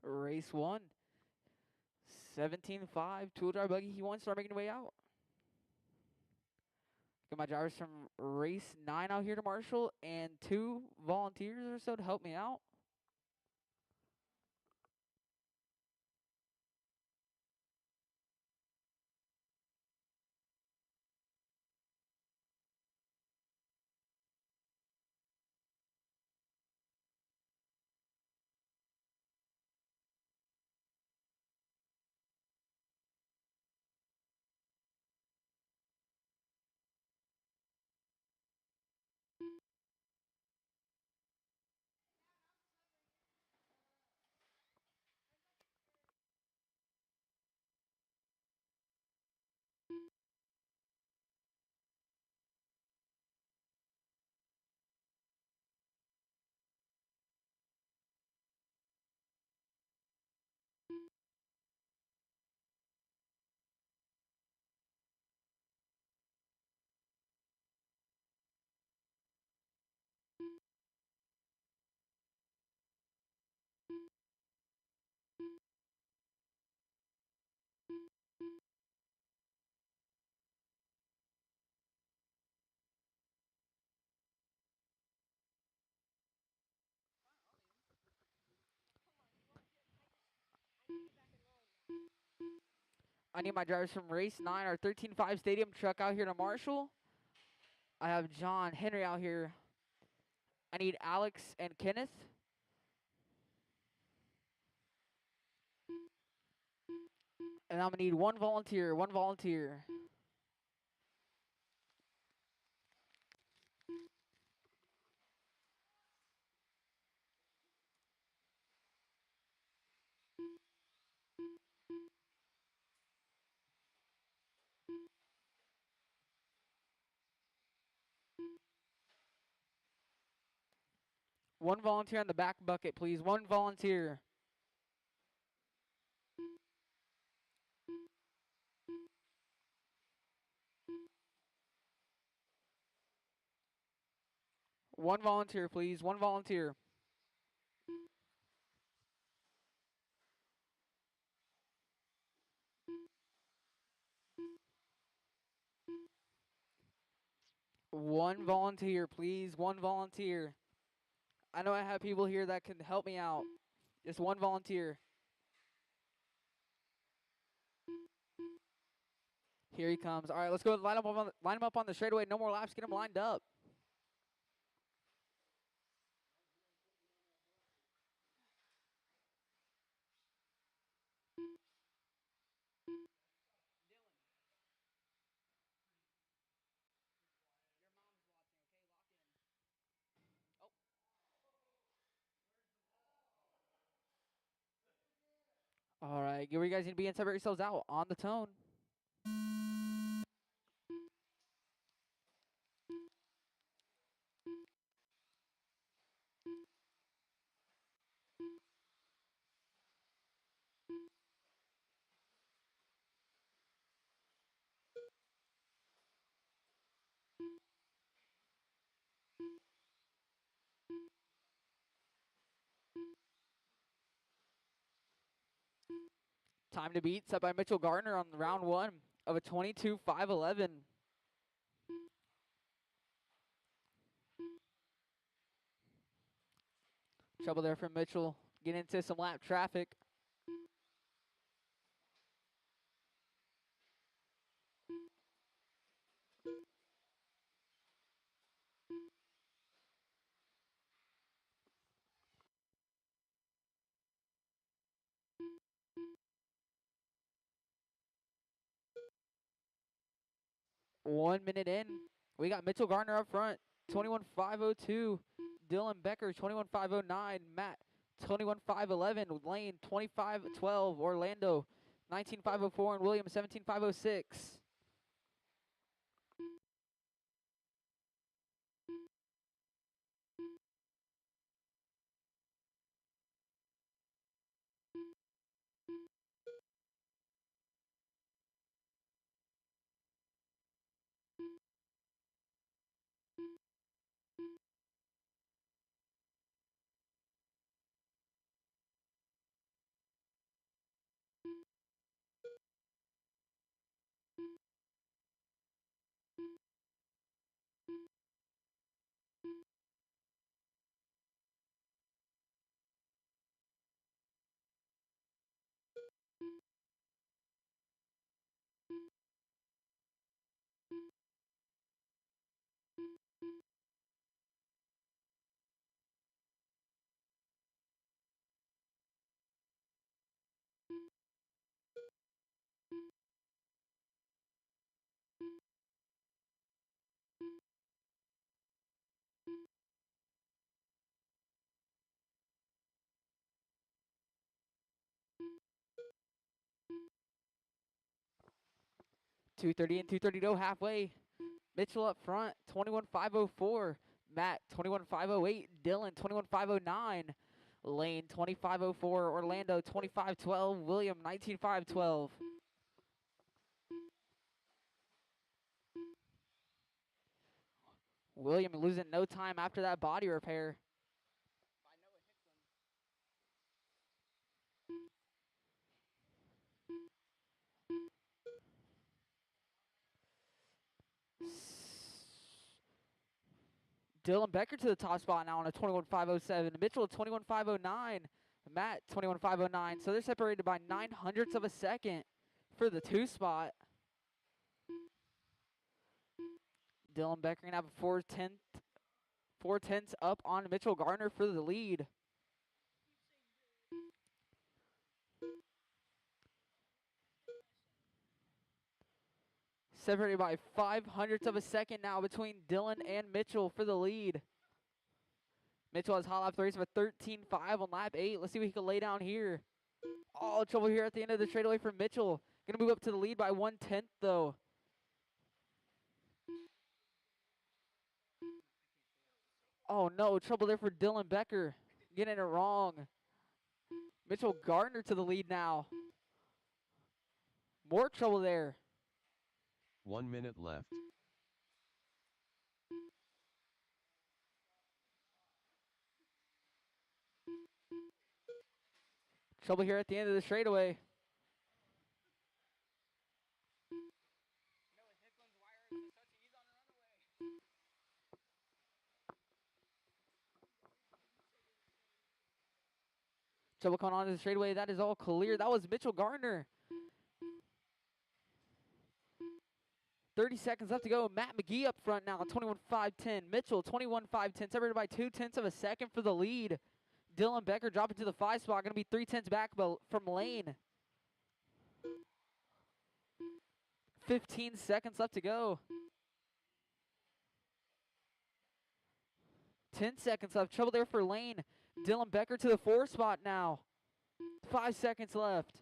Race 1. 17.5. Two-wheel drive buggy. He won. Start making the way out. Got my drivers from race 9 out here to Marshall and 2 volunteers or so to help me out. I need my drivers from race 9, our 13.5 stadium truck out here to Marshall. I have John Henry out here. I need Alex and Kenneth. And I'm going to need one volunteer. One volunteer. One volunteer on the back bucket, please. One volunteer. One volunteer, please. One volunteer. One volunteer, please. One volunteer. I know I have people here that can help me out. Just one volunteer. Here he comes. All right, let's go line him up on the straightaway. No more laps. Get him lined up. All right, get where you guys need to be and separate yourselves out on the tone. Time to beat set by Mitchell Gardner on round 1 of a 22.511. Trouble there from Mitchell. Get into some lap traffic. One minute in. We got Mitchell Gardner up front. 21.502. Dylan Becker, 21.509. Matt, 21.511. Lane, 25.12. Orlando, 19.504. And William, 17.506. 2:30 and 2:30 to go halfway. Mitchell up front, 21.504. Matt, 21.508. Dylan, 21.509. Lane, 25.04. Orlando, 25.12. William, 19.512. William losing no time after that body repair. By Noah Hicklin. Dylan Becker to the top spot now on a 21.507. Mitchell 21.509. Matt 21.509. So they're separated by 900ths of a second for the 2 spot. Dylan Becker gonna have a 4/10 up on Mitchell Gardner for the lead. Separated by 500ths of a second now between Dylan and Mitchell for the lead. Mitchell has hot lap 3 of a 13.5 on lap 8. Let's see what he can lay down here. Oh, trouble here at the end of the straightaway for Mitchell. Gonna move up to the lead by 1/10 though. Oh no, trouble there for Dylan Becker. Getting it wrong. Mitchell Gardner to the lead now. More trouble there. 1 minute left. Trouble here at the end of the straightaway. Noah Hicklin's wire is touchy. He's on a runaway. Trouble coming on to the straightaway. That is all clear. That was Mitchell Gardner. 30 seconds left to go. Matt McGee up front now, 21.510. Mitchell, 21.510, separated by 0.2 of a second for the lead. Dylan Becker dropping to the 5 spot, going to be 0.3 back from Lane. 15 seconds left to go. 10 seconds left. Trouble there for Lane. Dylan Becker to the 4 spot now. 5 seconds left.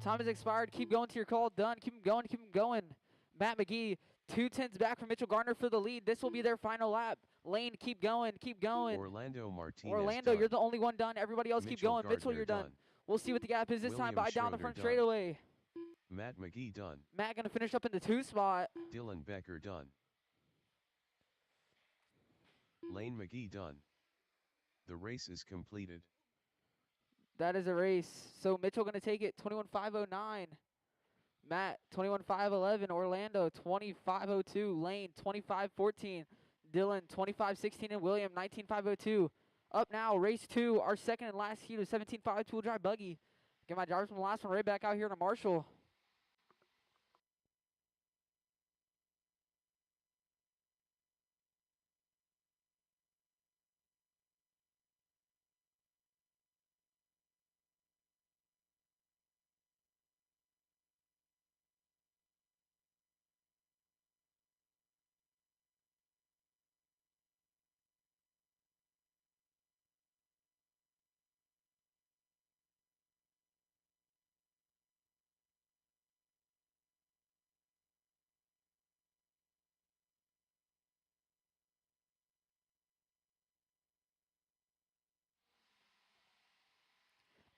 Time has expired. Keep going to your call. Done. Keep them going. Keep them going. Matt McGee, 0.2 back from Mitchell Gardner for the lead. This will be their final lap. Lane, keep going. Keep going. Orlando Martinez Orlando, done. you're the only one done. Everybody else keep Mitchell going. Mitchell, Gardner you're done. We'll see what the gap is this time. William By down the Schroeder front done. straightaway. Matt McGee done. Matt going to finish up in the 2 spot. Dylan Becker done. Lane McGee done. The race is completed. That is a race. So Mitchell going to take it 21.509. Matt 21.511. Orlando 25.02. Lane 25.14. Dylan 25.16 and William 19.502. Up now, race 2. Our second and last heat of 17.5 tool drive buggy. Get my drivers from the last one right back out here to Marshall.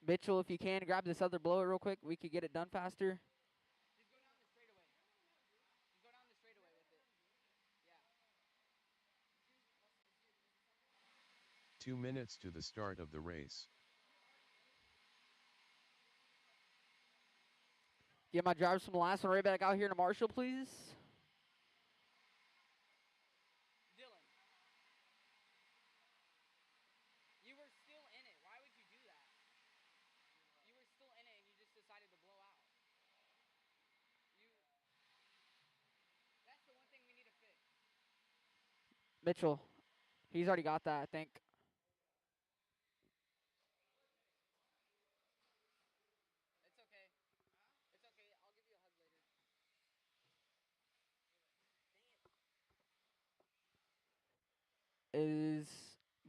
Mitchell, if you can, grab this other blower real quick. We could get it done faster. Just go down the straightaway. Just go down the straightaway with it. Yeah. 2 minutes to the start of the race. Get my drivers from the last one right back out here to Marshall, please. Dylan. You were still in it. Why would you do that? You were still in it and you just decided to blow out. That's the one thing we need to fix. Mitchell, he's already got that, I think. It's okay. It's okay. I'll give you a hug later. Is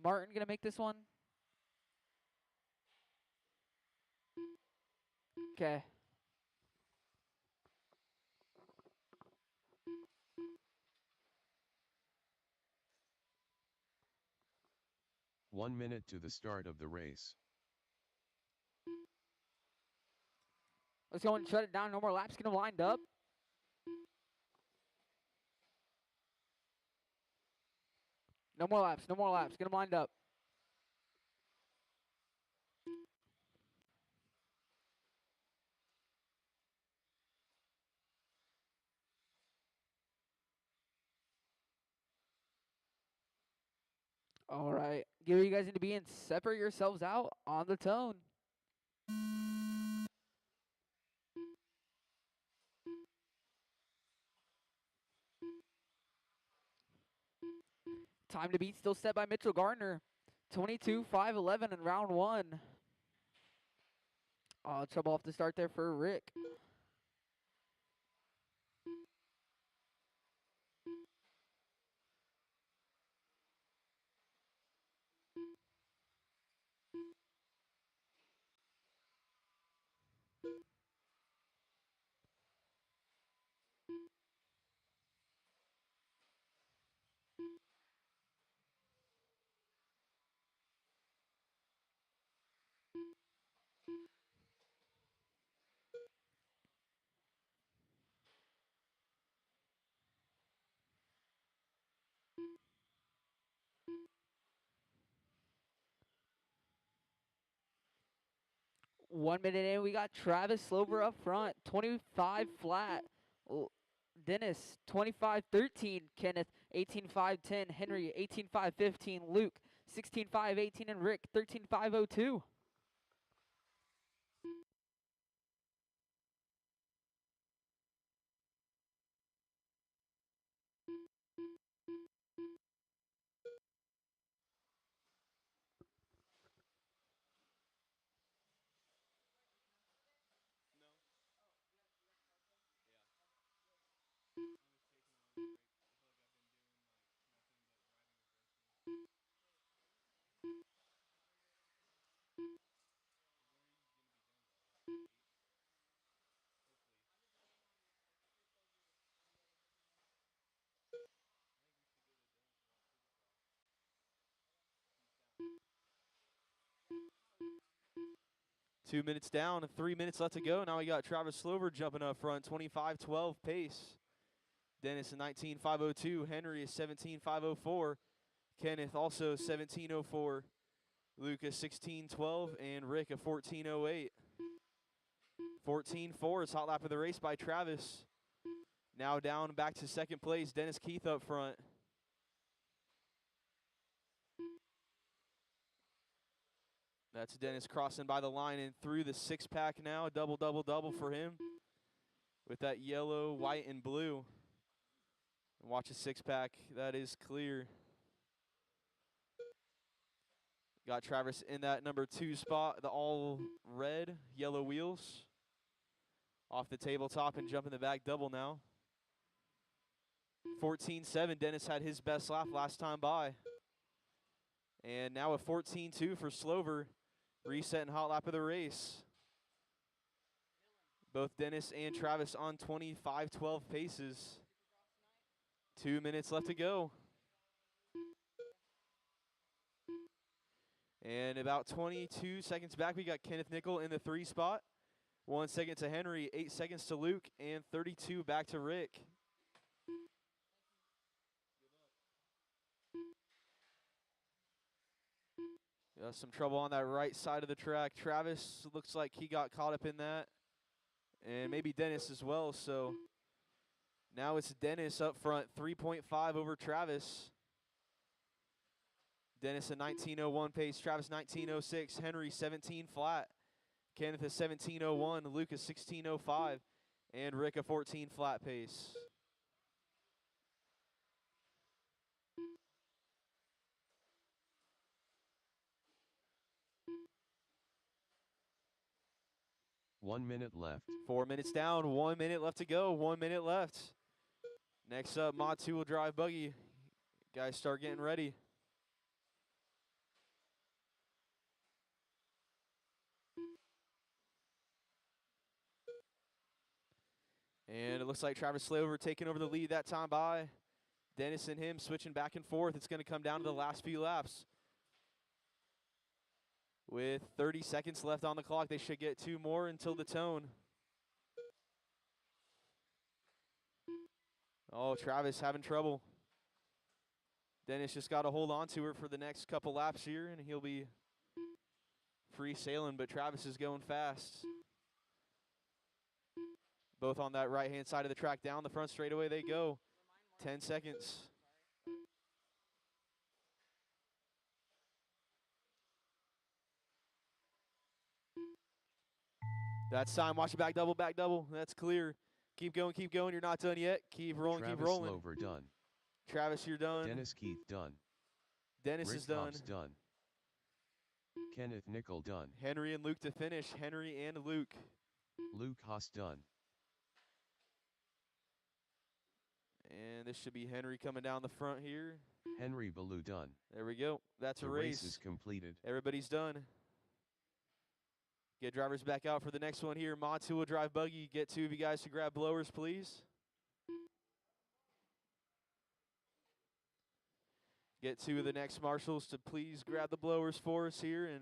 Martin going to make this one? Okay. One minute to the start of the race. Let's go and shut it down. No more laps. Get them lined up. No more laps. No more laps. Get them lined up. All right. Get where you guys need to be and separate yourselves out on the tone. Time to beat still set by Mitchell Gardner. 22-5-11 in round one. Oh, trouble off the start there for Rick. One minute in, we got Travis Slover up front, 25 flat. Dennis, 25-13. Kenneth, 18-5-10. Henry, 18-5-15. Luke, 16-5-18. And Rick, 13-5-02. Two minutes down and 3 minutes left to go. Now we got Travis Slover jumping up front, 25-12 pace. Dennis a 19-502. Henry is 17-504. Kenneth also 17-04. Lucas 16-12 and Rick a 14-08. 14-4 is hot lap of the race by Travis. Now down back to second place, Dennis Keith up front. That's Dennis crossing by the line and through the six-pack now. Double, double, double for him with that yellow, white, and blue. And watch a six-pack. That is clear. Got Travis in that number 2 spot, the all red, yellow wheels. Off the tabletop and jumping the back double now. 14-7, Dennis had his best lap last time by. And now a 14-2 for Slover. Reset and hot lap of the race. Both Dennis and Travis on 25-12 paces. 2 minutes left to go. And about 22 seconds back, we got Kenneth Nickel in the 3 spot. 1 second to Henry, 8 seconds to Luke, and 32 back to Rick. Some trouble on that right side of the track. Travis looks like he got caught up in that. And maybe Dennis as well. So now it's Dennis up front, 3.5 over Travis. Dennis a 19:01 pace, Travis 19:06, Henry 17 flat, Kenneth a 17:01, Luke a 16:05, and Rick a 14 flat pace. One minute left. 4 minutes down, 1 minute left to go, 1 minute left. Next up, Mod 2-wheel drive buggy. Guys start getting ready. And it looks like Travis Slover taking over the lead that time by Dennis and him switching back and forth. It's going to come down to the last few laps. With 30 seconds left on the clock, they should get 2 more until the tone. Oh, Travis having trouble. Dennis just got to hold on to her for the next couple laps here, and he'll be free sailing, but Travis is going fast. Both on that right-hand side of the track. Down the front straightaway they go. 10 seconds. That's time. Watch it, back double, back double. That's clear. Keep going, keep going. You're not done yet. Keep rolling, Travis keep rolling. Slover done. Travis, you're done. Dennis Keith done. Dennis Rick is done. Hobbs done. Kenneth Nickel done. Henry and Luke to finish. Henry and Luke. Luke Haas done. And this should be Henry coming down the front here. Henry Ballou done. There we go. That's The a race race. is completed. Everybody's done. Get drivers back out for the next one here. Mod 2 will drive buggy. Get 2 of you guys to grab blowers, please. Get 2 of the next marshals to please grab the blowers for us here and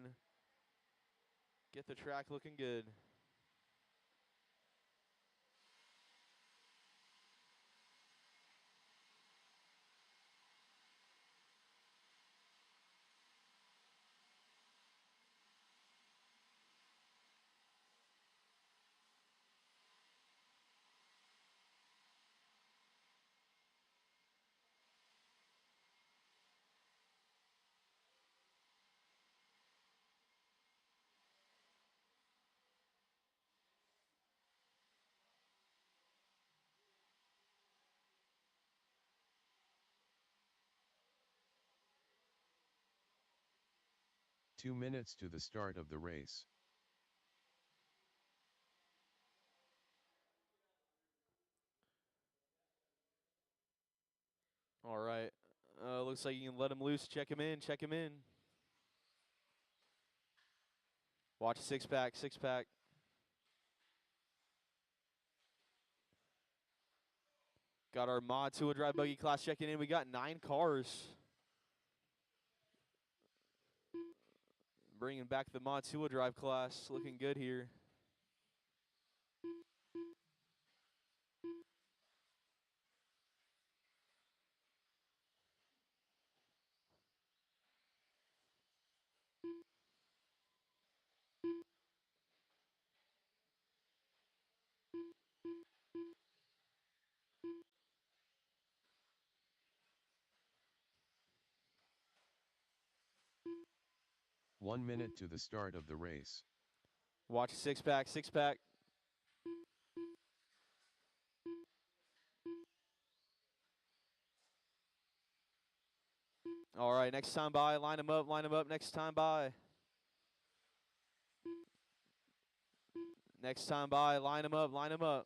get the track looking good. Two minutes to the start of the race. All right. Looks like you can let him loose. Check him in. Check him in. Watch 6-pack. 6-pack. Got our Mod 2 drive buggy class checking in. We got 9 cars. Bringing back the Mod 2 drive class. Looking good here. One minute to the start of the race. Watch 6-pack. 6-pack. All right, next time by, line them up next time by. Next time by, line them up, line them up.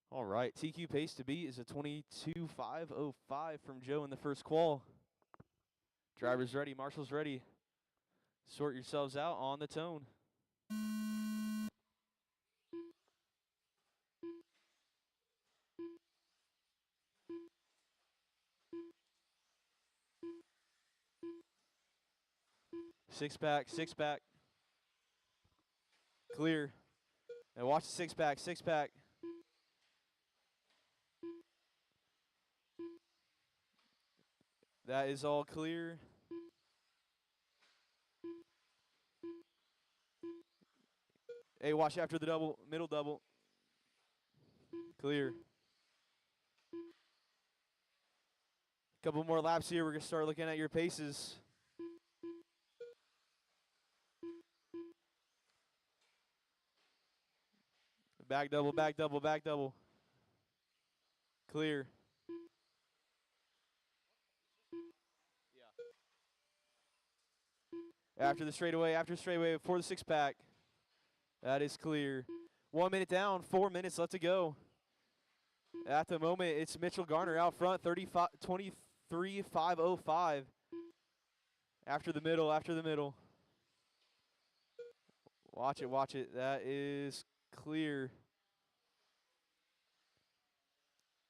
All right, TQ pace to beat is a 22.505 from Joe in the first qual. Drivers ready, marshals ready. Sort yourselves out on the tone. Six-pack, 6-pack. Clear. And watch the 6-pack, 6-pack. That is all clear. Hey, watch after the double, middle double. Clear. Couple more laps here. We're going to start looking at your paces. Back double, back double, back double. Clear. After the straightaway, before the six pack. That is clear. 1 minute down, 4 minutes left to go. At the moment, it's Mitchell Garner out front, 23.505. After the middle, after the middle. Watch it, watch it. That is clear.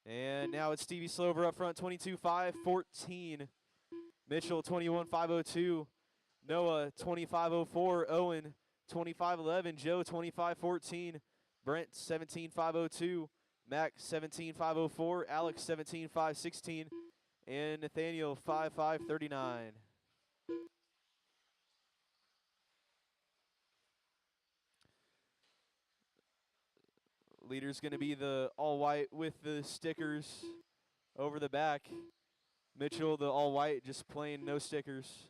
And now it's Stevie Slover up front, 22.514. Mitchell, 21.502. Noah, 25.04. Owen, 25.11. Joe, 25.14. Brent, 17.502. Mac, 17.504. Alex, 17.516. And Nathaniel, 5.539. Leader's going to be the all-white with the stickers over the back. Mitchell, the all-white, just plain no stickers.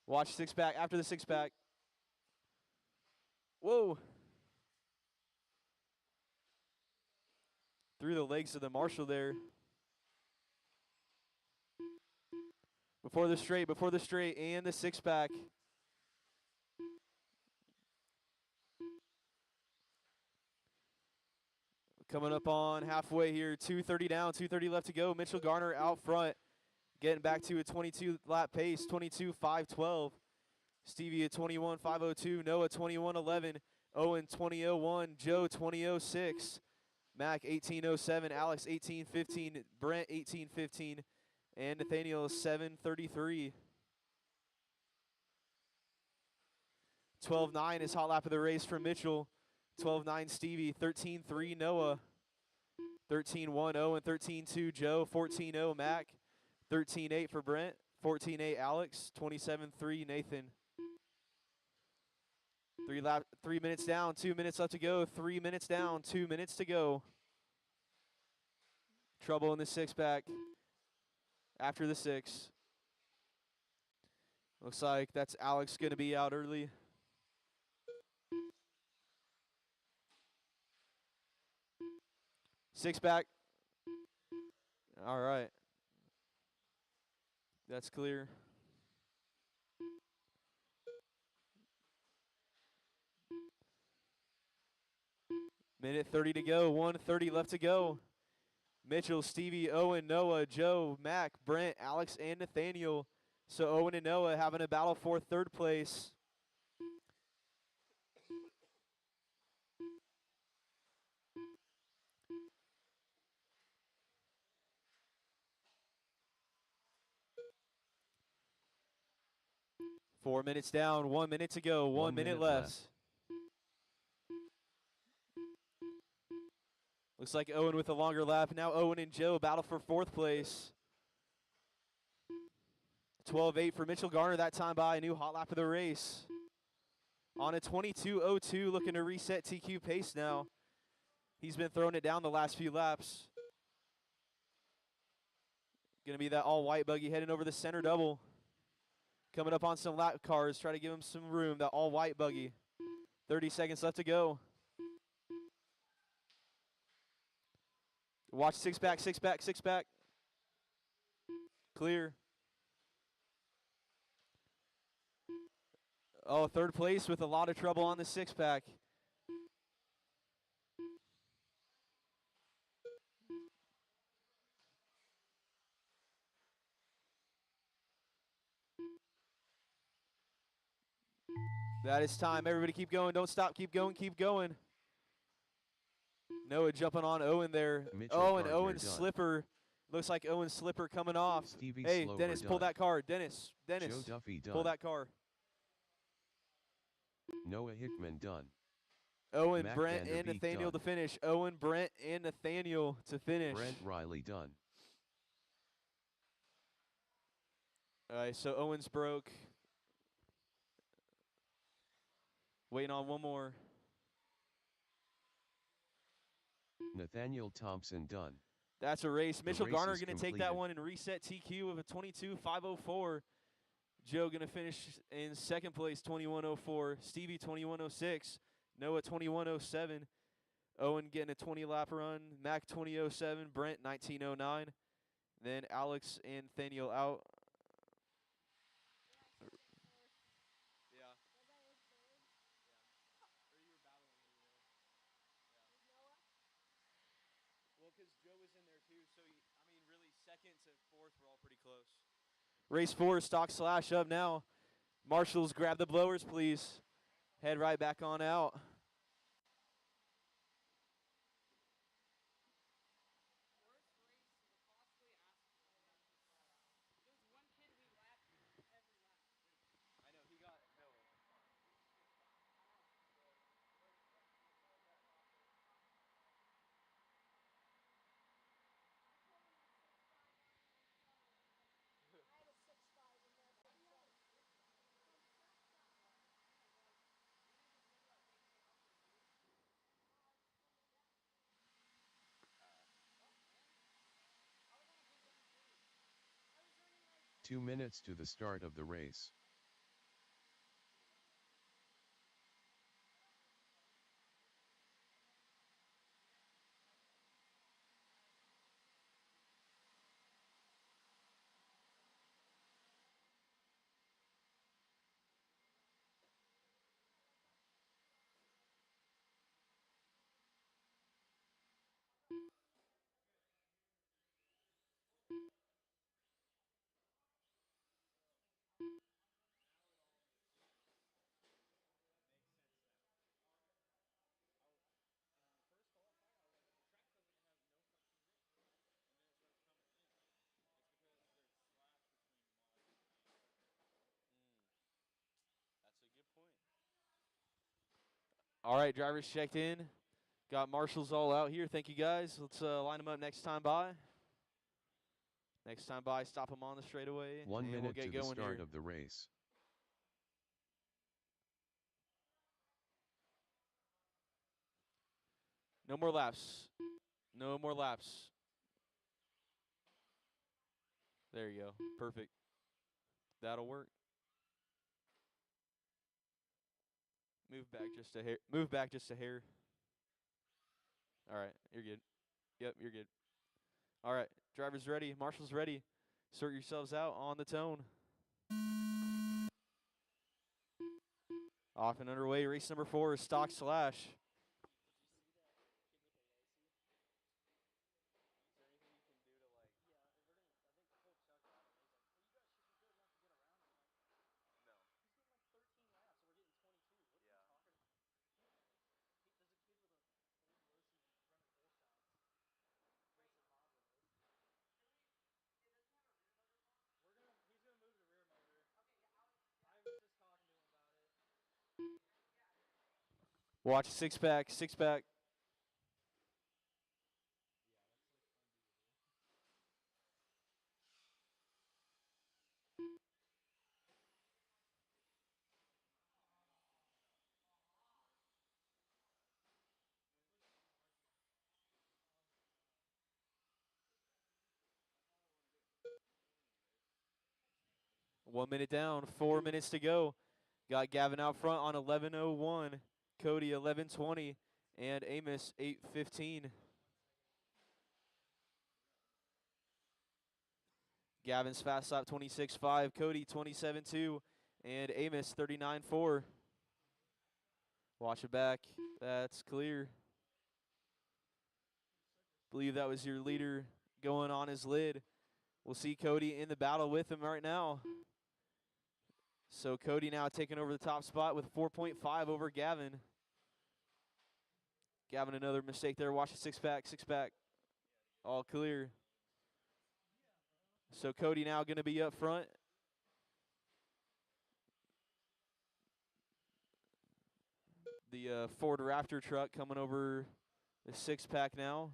Watch six-pack, after the six-pack. Whoa. Through the legs of the marshal there. Before the straight, and the six-pack. Coming up on halfway here, 2:30 down, 2:30 left to go. Mitchell Garner out front, getting back to a 22-lap pace, 22.512. Stevie at 21.502, Noah 21.11, Owen 20.01, Joe 20.06, Mac 18.07, Alex 18.15, Brent 18.15, and Nathaniel 7.33. 12.9 is hot lap of the race from Mitchell. 12.9 Stevie, 13.3 Noah, 13.1 Owen, 13.2 Joe, 14.0 Mac, 13.8 for Brent, 14.8 Alex, 27.3 Nathan. 3 minutes down, 2 minutes left to go. 3 minutes down, 2 minutes to go. Trouble in the six-pack after the six. Looks like that's Alex going to be out early. Six-pack. All right. That's clear. Minute 30 to go, 1:30 left to go. Mitchell, Stevie, Owen, Noah, Joe, Mac, Brent, Alex, and Nathaniel. So Owen and Noah having a battle for third place. Four minutes down, 1 minute to go, 1 minute left. Looks like Owen with a longer lap. Now Owen and Joe battle for fourth place. 12.8 for Mitchell Garner that time by a new hot lap of the race. On a 22.02, looking to reset TQ pace now. He's been throwing it down the last few laps. Going to be that all-white buggy heading over the center double. Coming up on some lap cars, try to give him some room, that all-white buggy. 30 seconds left to go. Watch six-pack, six-pack, six-pack. Clear. Oh, third place with a lot of trouble on the six-pack. That is time. Everybody keep going. Don't stop. Keep going. Keep going. Noah jumping on Owen there. Owen's slipper. Looks like Owen's slipper coming off. Stevie hey, Slover Dennis, done. pull that car. Dennis, Joe Duffy done. pull that car. Noah Hickman done. Owen, Mac Brent, Vanderbeek and Nathaniel done. to finish. Owen, Brent, and Nathaniel to finish. Brent Riley done. All right, so Owens broke. Waiting on one more. Nathaniel Thompson done. That's a race. The Mitchell race Garner is going to take that completed. one and reset TQ with a 22.504. Joe going to finish in second place, 21.04. Stevie, 21.06. Noah, 21.07. Owen getting a 20-lap run. Mac, 20.07. Brent, 19.09. Then Alex and Nathaniel out. Yeah. Well, because Joe was in there too, so I mean, really, second to fourth were all pretty close. Race 4, stock slash up now. Marshals, grab the blowers, please. Head right back on out. Worst race you could possibly ask for. There's one kid we lapped every lap. I know he got no. I was on a good run too. I was running like 2 minutes to the start of the race. That's a good point. All right, drivers checked in. Got marshals all out here. Thank you, guys. Let's line them up next time by. Next time by, stop them on the straightaway. 1 and we'll minute get to the going start here. of the race. No more laps. No more laps. There you go. Perfect. That'll work. Move back just a hair. Move back just a hair. All right, you're good. Yep, you're good. All right, drivers ready. Marshals ready. Sort yourselves out on the tone. Off and underway. Race number 4 is stock slash. Watch 6-pack, 6-pack. One minute down, 4 minutes to go. Got Gavin out front on 11:01, Cody 11:20, and Amos 8:15. Gavin's fast lap 26.5, Cody 27.2, and Amos 39.4. Watch it back. That's clear. Believe that was your leader going on his lid. We'll see Cody in the battle with him right now. So Cody now taking over the top spot with 4.5 over Gavin. Gavin, another mistake there. Watch the 6-pack, 6-pack. All clear. So Cody now going to be up front. The Ford Raptor truck coming over the 6-pack now.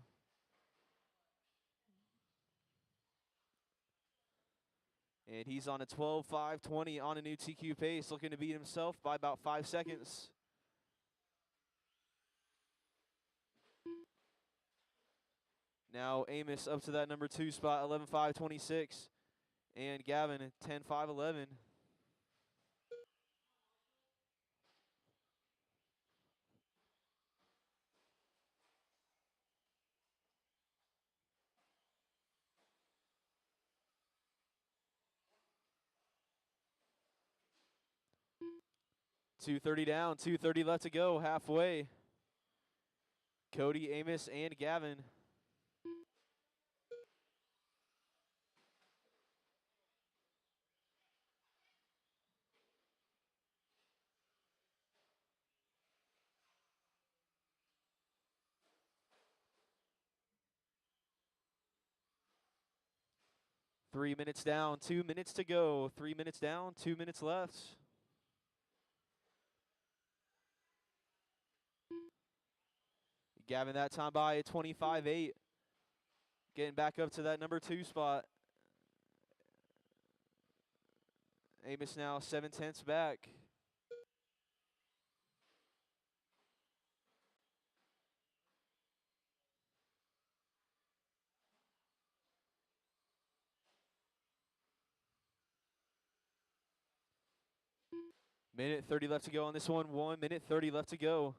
And he's on a 12:5:20 on a new TQ pace, looking to beat himself by about 5 seconds. Now Amos up to that number 2 spot, 11:5:26. And Gavin at 10:5:11. .230 down, 2:30 left to go, halfway. Cody, Amos, and Gavin. Three minutes down, 2 minutes to go. 3 minutes down, 2 minutes left. Gavin that time by a 25:8. Getting back up to that number 2 spot. Amos now 7/10 back. Minute 30 left to go on this one. 1 minute 30 left to go.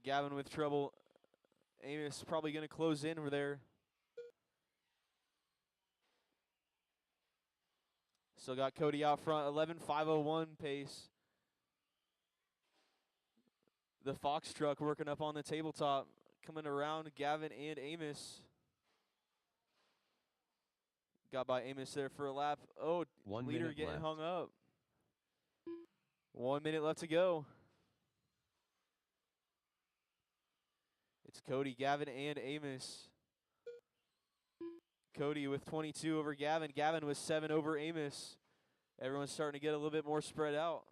Gavin with trouble. Amos probably going to close in over there. Still got Cody out front. 11:5:01 pace. The Fox truck working up on the tabletop. Coming around Gavin and Amos. Got by Amos there for a lap. Oh, 1 leader minute getting left. hung up. 1 minute left to go. It's Cody, Gavin, and Amos. Cody with 22 over Gavin. Gavin with 7 over Amos. Everyone's starting to get a little bit more spread out.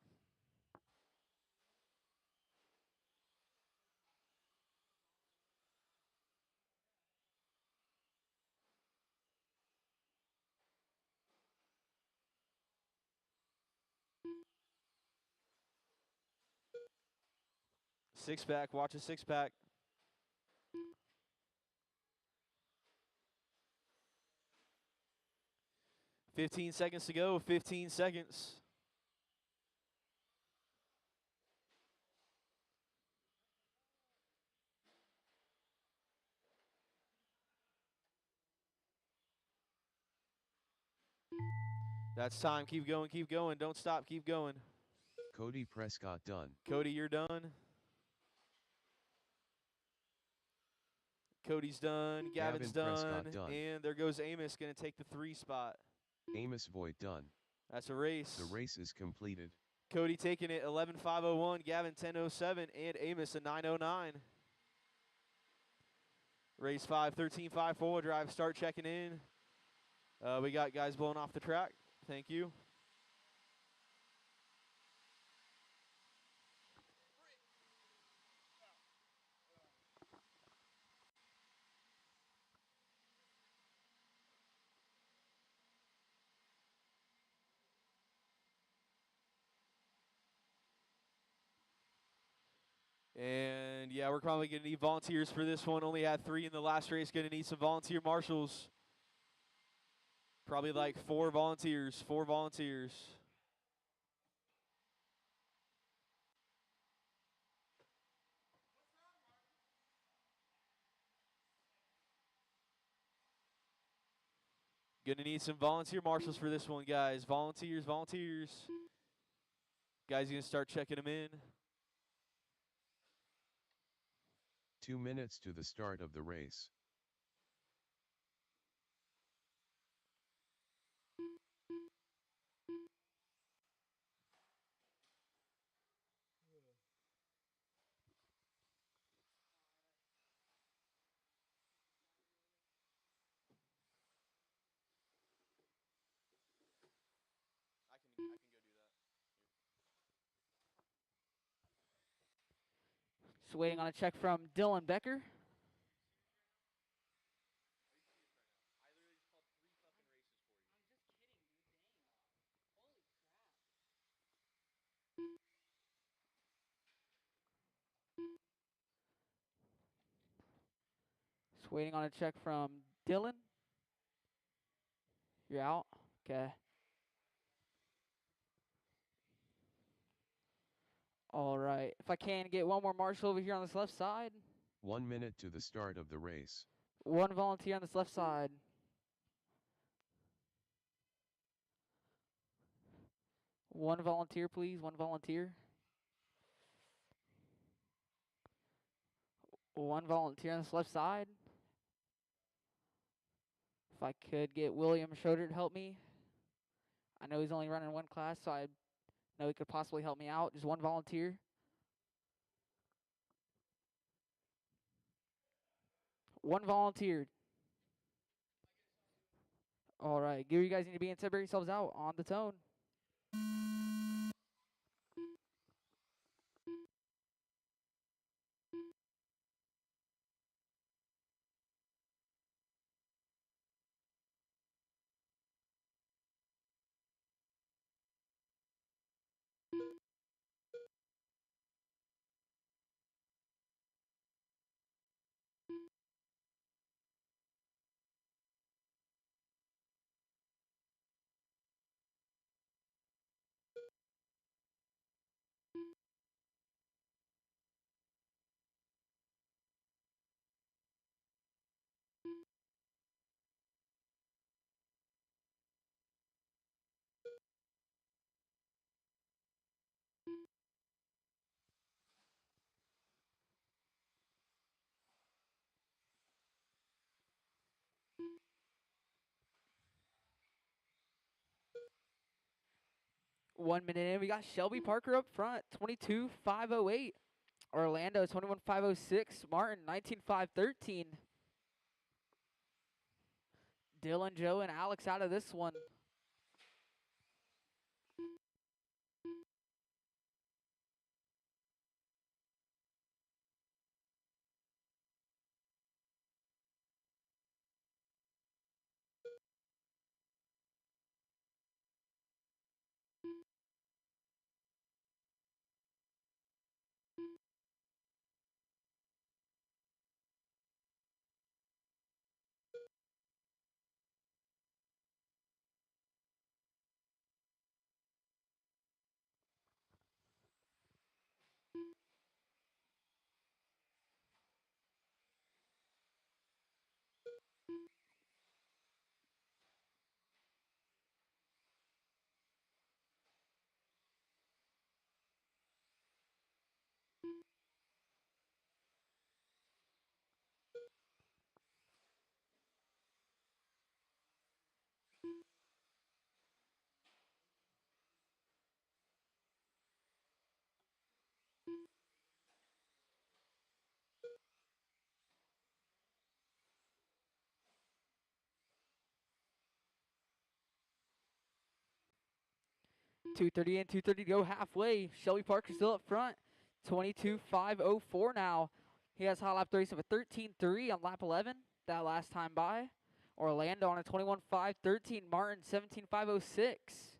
Six pack, watch a 6-pack. $15 seconds to go, 15 seconds. That's time, keep going, don't stop, keep going. Cody Prescott done. Cody, you're done. Cody's done, Gavin's Gavin done, Prescott done. and there goes Amos, gonna take the 3 spot. Amos Voigt done. That's a race. The race is completed. Cody taking it 11:5:01, Gavin 10:07, and Amos a 9:09. Race 5, 13.5 4 drive. Start checking in. We got guys blowing off the track. Thank you. And yeah, we're probably going to need volunteers for this one. Only had 3 in the last race. Going to need some volunteer marshals. Probably like 4 volunteers. 4 volunteers. Going to need some volunteer marshals for this one, guys. Volunteers, volunteers. Guys, going to start checking them in. 2 minutes to the start of the race. I can go do that. Just waiting on a check from Dylan Becker. Just waiting on a check from Dylan. You're out? Okay. All right. If I can get one more marshal over here on this left side. 1 minute to the start of the race. One volunteer on this left side. One volunteer, please. One volunteer. One volunteer on this left side. If I could get William Schroeder to help me. I know he's only running one class, so I know he could possibly help me out. Just one volunteer. One volunteer. All right. You guys need to be in separate yourselves out on the tone. One minute in. We got Shelby Parker up front. 22,508. Orlando 21,506. Martin 19,513. Dylan, Joe, and Alex out of this one. .230 in, 230 to go halfway. Shelby Parker still up front. 22,504 now. He has hot lap race of a 13.3 on lap 11 that last time by. Orlando on a 21,513. Martin 17,506.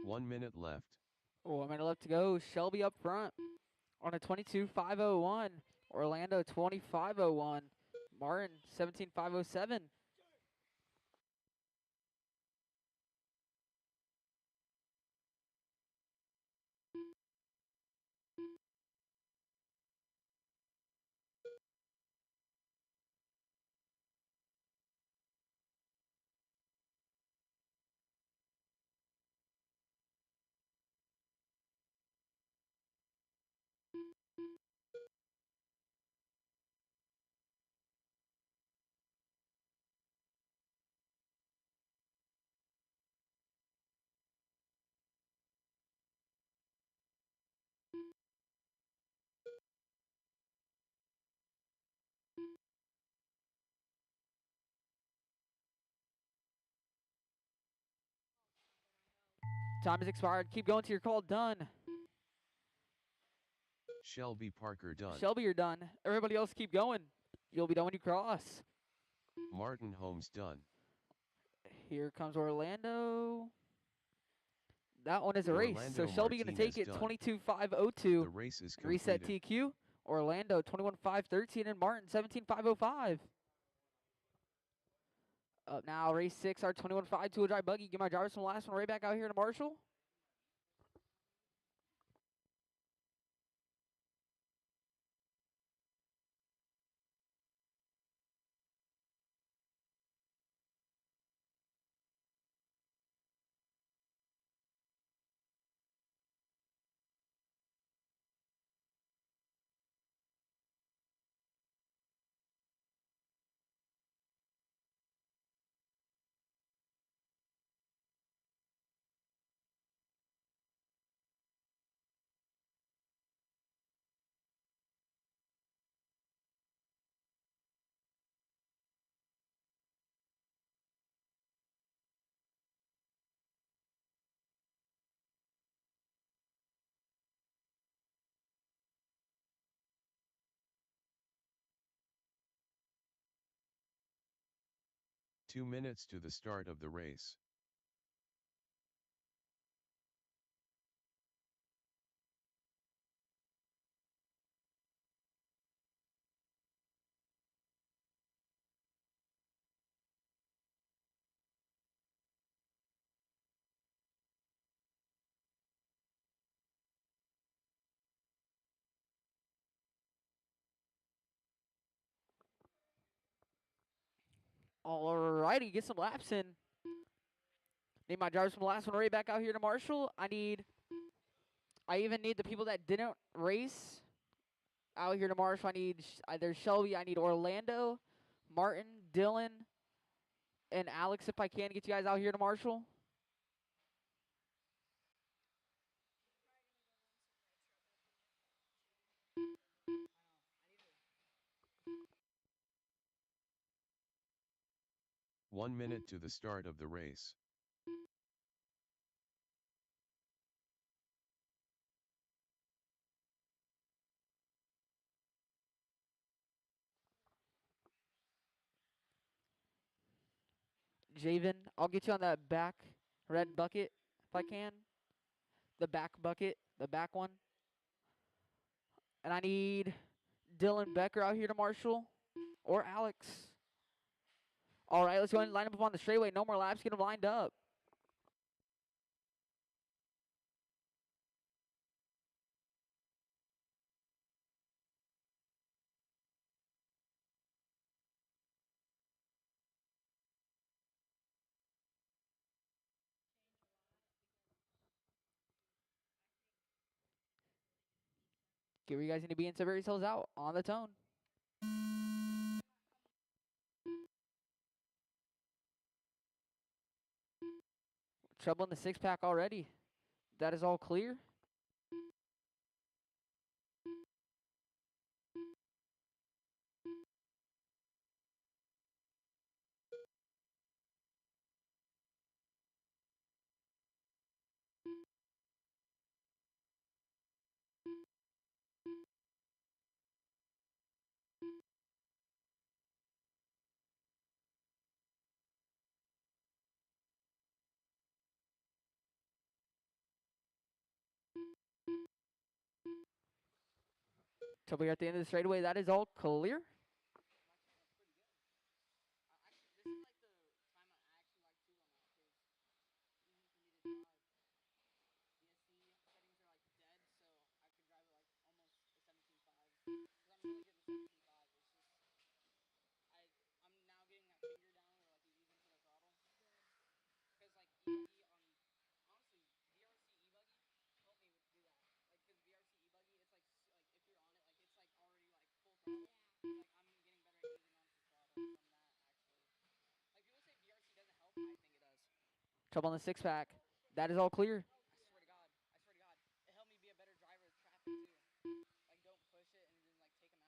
One minute left. Oh, a minute left to go. Shelby up front on a 22,501. Orlando 2501. Martin 17507. Time has expired. Keep going till you're called done. Shelby Parker done. Shelby, you're done. Everybody else keep going. You'll be done when you cross. Martin Holmes done. Here comes Orlando. That one is a race. So Orlando Shelby going to take Martinez it done. 22,502. The race is And reset completed. TQ. Orlando 21,513 and Martin 17,505. Up now, race 6, our 21.5 two-wheel drive buggy. Get my drivers from the last one right back out here to Marshall. Two minutes to the start of the race. Alrighty, get some laps in. Need my drivers from the last one right back out here to Marshall. I even need the people that didn't race out here to Marshall. I need there's Shelby. I need Orlando, Martin, Dylan, and Alex if I can get you guys out here to Marshall. One minute to the start of the race. Javen, I'll get you on that back red bucket if I can. The back bucket, the back one. And I need Dylan Becker out here to Marshall or Alex. All right, let's go ahead and line up on the straightaway. No more laps. Get them lined up. Get where you guys need to be and separate yourselves out on the tone. Trouble in the six pack already. That is all clear. Trouble here at the end of the straightaway. That is all clear. Actually, this is like the time I actually like to run out because easy for me to drive. DSC settings are like dead, so I could drive it like almost a 17.5. Because I'm really good with 17.5. It's just I'm now getting that finger down where like you ease into the throttle. Because like e-buggy on honestly VRC e-buggy helped me do that. Like because VRC e-buggy it's like if you're on it like it's like already like full throttle. Like I'm getting better at easing onto the throttle from that actually. Like people say VRC doesn't help, I think it does. Trouble on the 6-pack. That is all clear. I swear to God. I swear to God. It helped me be a better driver of traffic too. Like don't push it and then like take them out.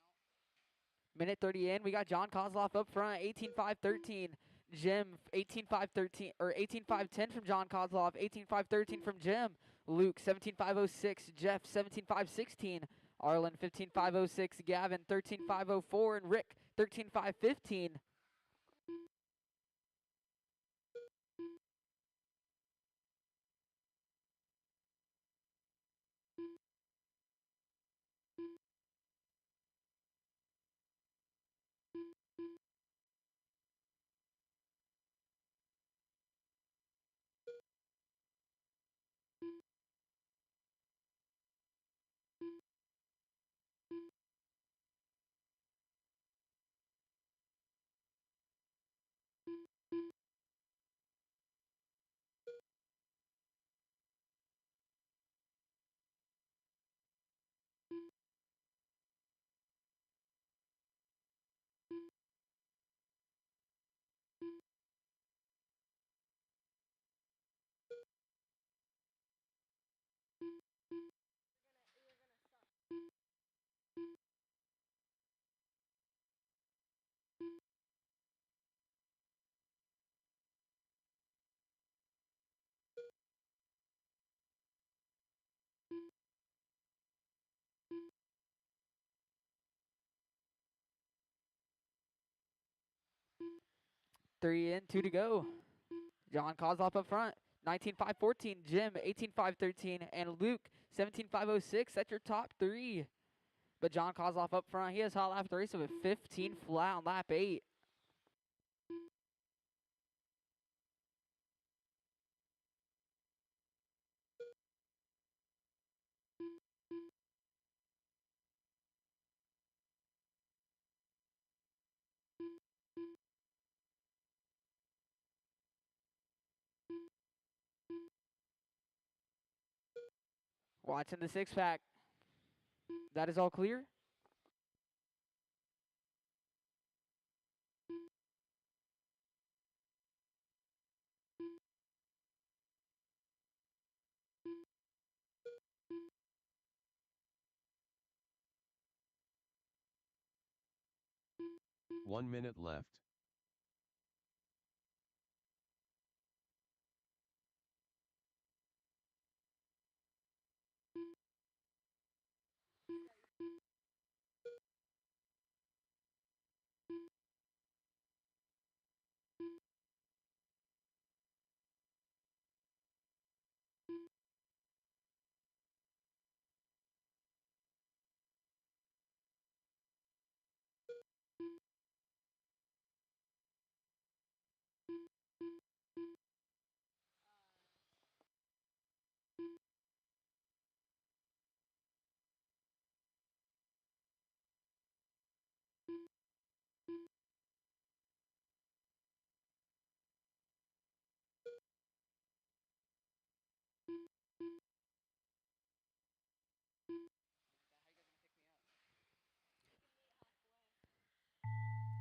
Minute 30 in. We got John Kozloff up front. 18.5.13. Jim 18.5.13 or 18.5.10 from John Kozloff. 18.5.13 from Jim. Luke 17.506. Jeff 17.516. Arlen 15.506. Gavin 13.504 and Rick 13.515. Three in, two to go. John Kozloff up front. 19.514. Jim 18.513. And Luke 17.506. That's your top three. But John Kozloff up front. He has hot lap 3, so with 15 flat on lap 8. Watching the 6-pack. That is all clear. One minute left.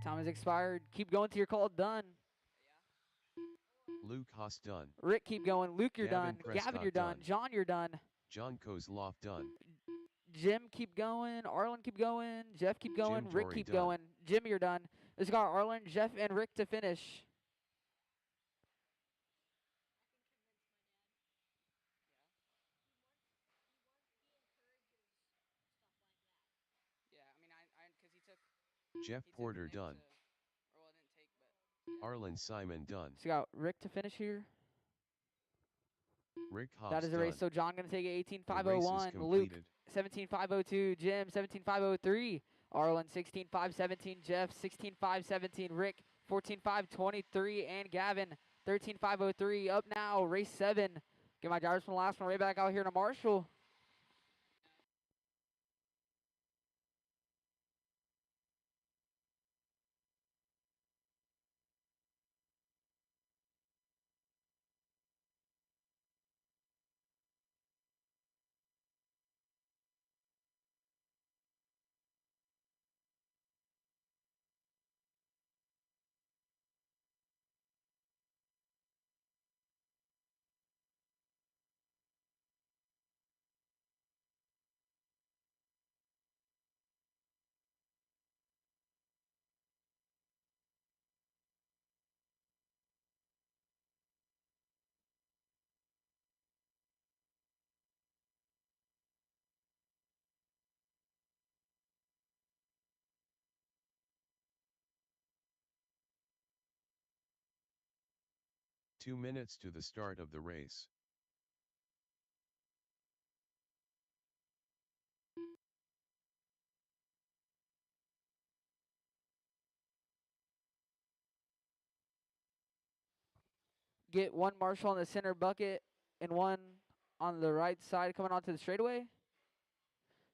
Time has expired. Keep going till you're called done. Luke Haas done. Rick, keep going. Luke, you're Gavin done. Prescott Gavin, you're done. done. John, you're done. John Kozloff done. Jim, keep going. Arlen, keep going. Jeff, keep going. Jim Rick, Jory keep done. going. Jim, you're done. Let's got Arlen, Jeff, and Rick to finish. Yeah, I mean because he took Jeff he Porter took done. to, or well, didn't take, but yeah. Arlen Simon done. So we got Rick to finish here. Rick That Hobbs is the race. done. So John going to take it The race is 18.501. Luke completed. 17.502. Jim 17.503. Arlen 16.517. Jeff 16.517. Rick 14.523. And Gavin 13.503. Up now, race 7. Get my drivers from the last one right back out here to Marshall. Two minutes to the start of the race. Get one Marshall on the center bucket and one on the right side coming onto the straightaway.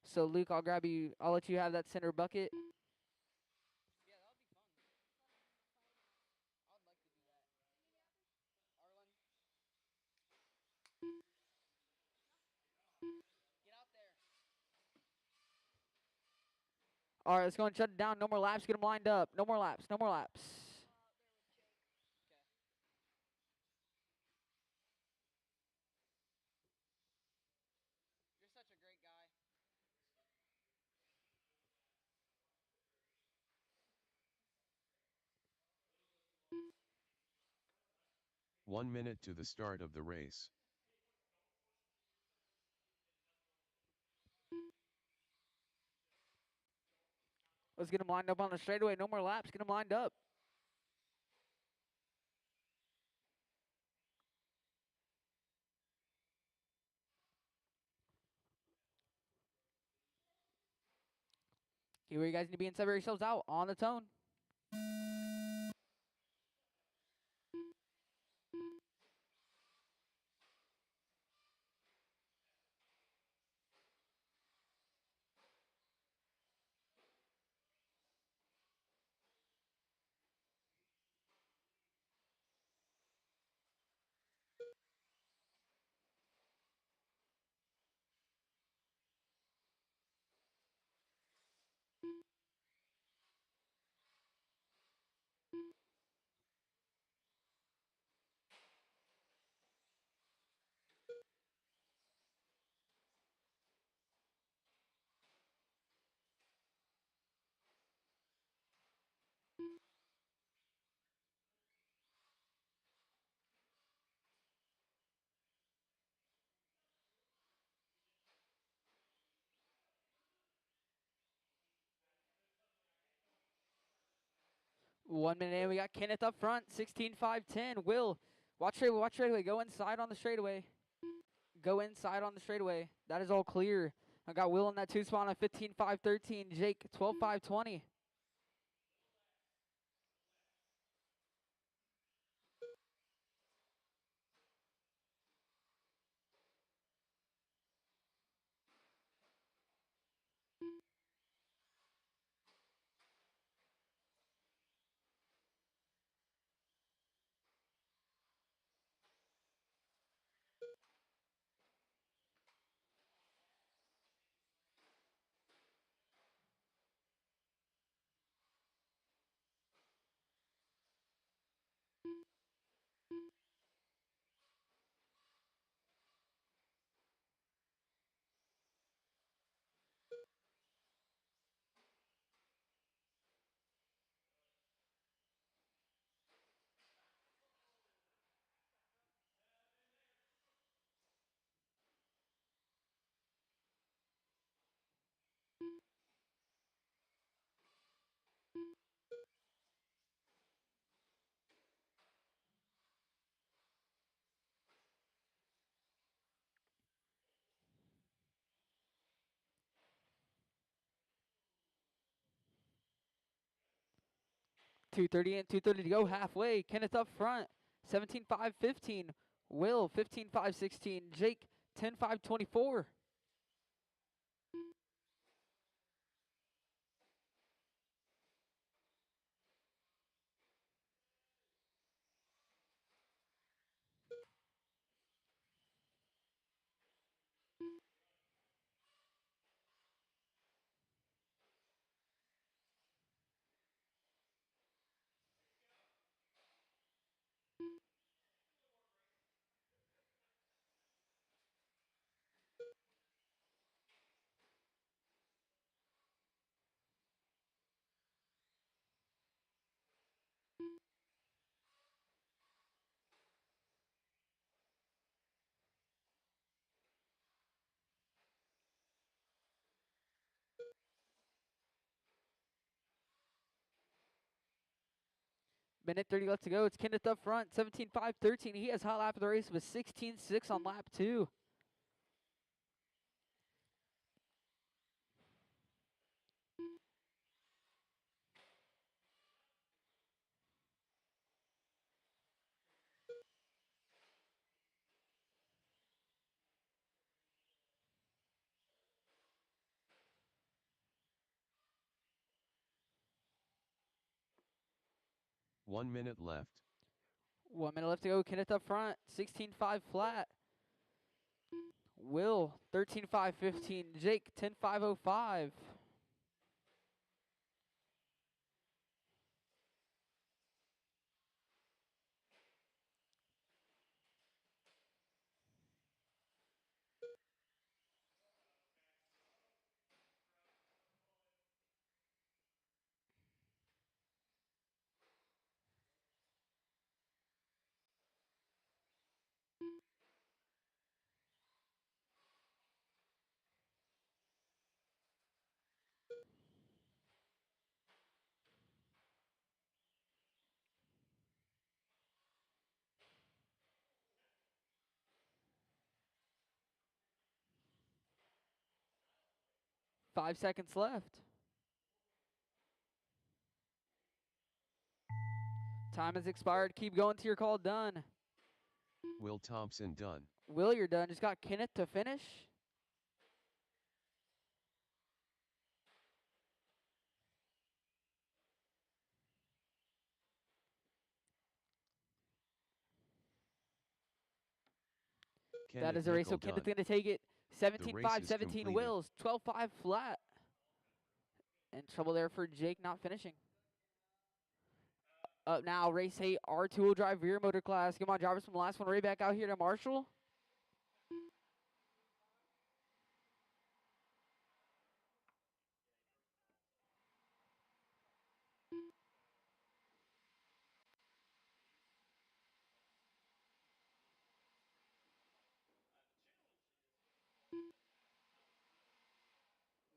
So Luke, I'll grab you. I'll let you have that center bucket. Yeah, that would be fun. I would like to do that. Arlen, get out there. All right, let's go and shut it down. No more laps. Get them lined up. No more laps. No more laps. You're such a great guy. 1 minute to the start of the race. Let's get them lined up on the straightaway. No more laps. Get them lined up. Okay, where you guys need to be and separate yourselves out on the tone. One minute in, we got Kenneth up front, 16.510. Will, watch straightaway. Go inside on the straightaway. Go inside on the straightaway. That is all clear. I got Will in that 2 spot on 15.513. Jake, 12.520. 2:30 and 2:30 to go halfway. Kenneth up front, 17.5.15. Will, 15.5.16. Jake, 10.5.24. Minute 30 left to go. It's Kenneth up front, 17.5.13. He has hot lap of the race with 16.6 on lap 2. One minute left. 1 minute left to go. Kenneth up front, 16.5 flat. Will, 13.5.15. Jake, 10.5.05. Five seconds left. Time has expired. Keep going till you're called done. Will Thompson done. Will, you're done. Just got Kenneth to finish. That is the race. So Nickel Kenneth's done. going to take it. The race is 17.5.17 completed. Wills. 12.5 flat. And trouble there for Jake not finishing. Up now, race 8, R2 drive rear motor class. Come on, drivers from the last one right back out here to Marshall.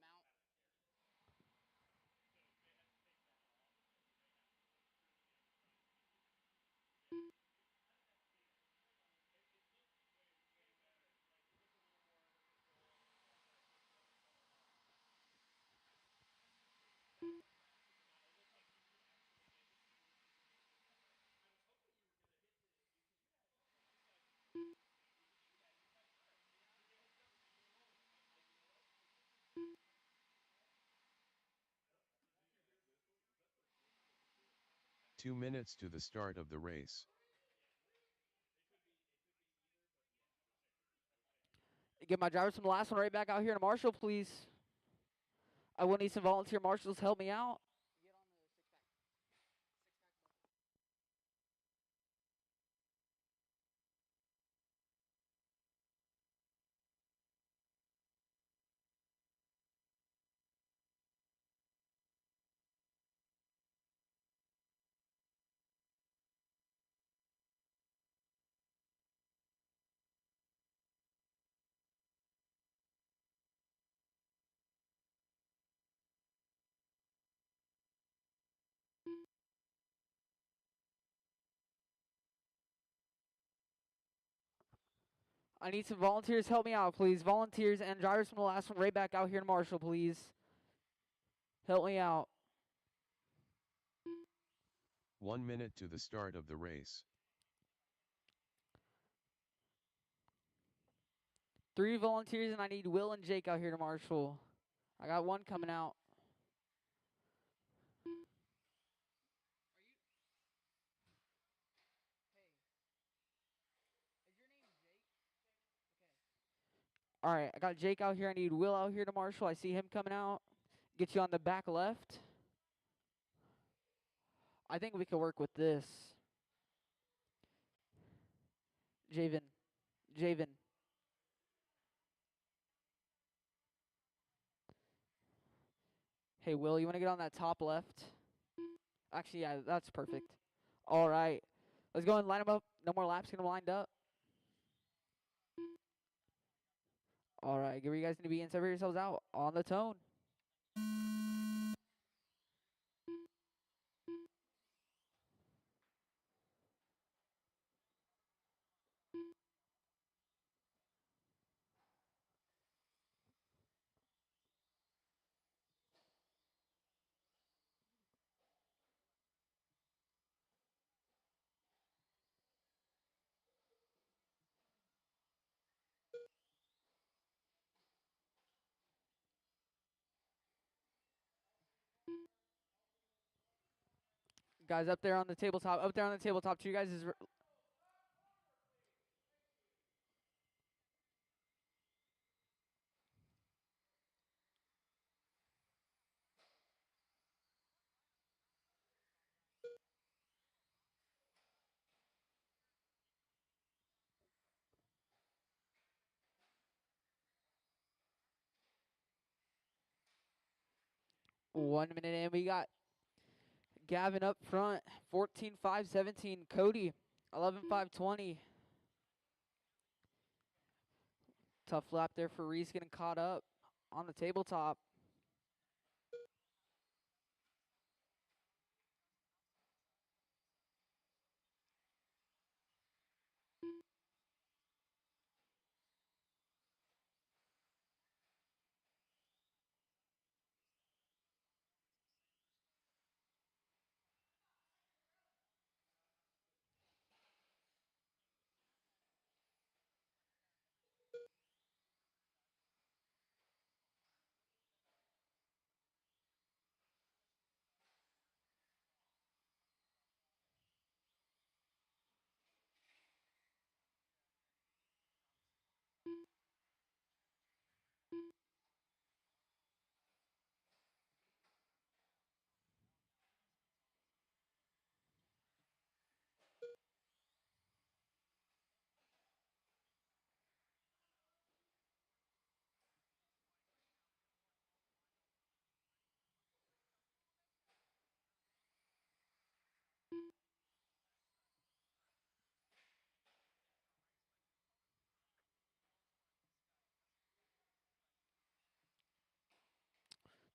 Mount. 2 minutes to the start of the race. Get my drivers from the last one right back out here to Marshall, please. I will need some volunteer marshals to help me out. Get on the 6-pack. 6-pack. I need some volunteers to help me out, please. Volunteers and drivers from the last one right back out here to Marshall, please. Help me out. 1 minute to the start of the race. 3 volunteers, and I need Will and Jake out here to marshal. I got one coming out. All right, I got Jake out here. I need Will out here to marshal. I see him coming out. Get you on the back left. I think we can work with this. Javen. Javen. Hey, Will, you want to get on that top left? Actually, yeah, that's perfect. All right. Let's go and line them up. No more laps. Get them lined up. All right. Get where you guys need to be and separate yourselves out on the tone. Guys, up there on the tabletop. Up there on the tabletop. To you guys is... 1 minute in. We got Gavin up front. 14-5-17. Cody. 11-5-20. Tough lap there for Reese getting caught up on the tabletop.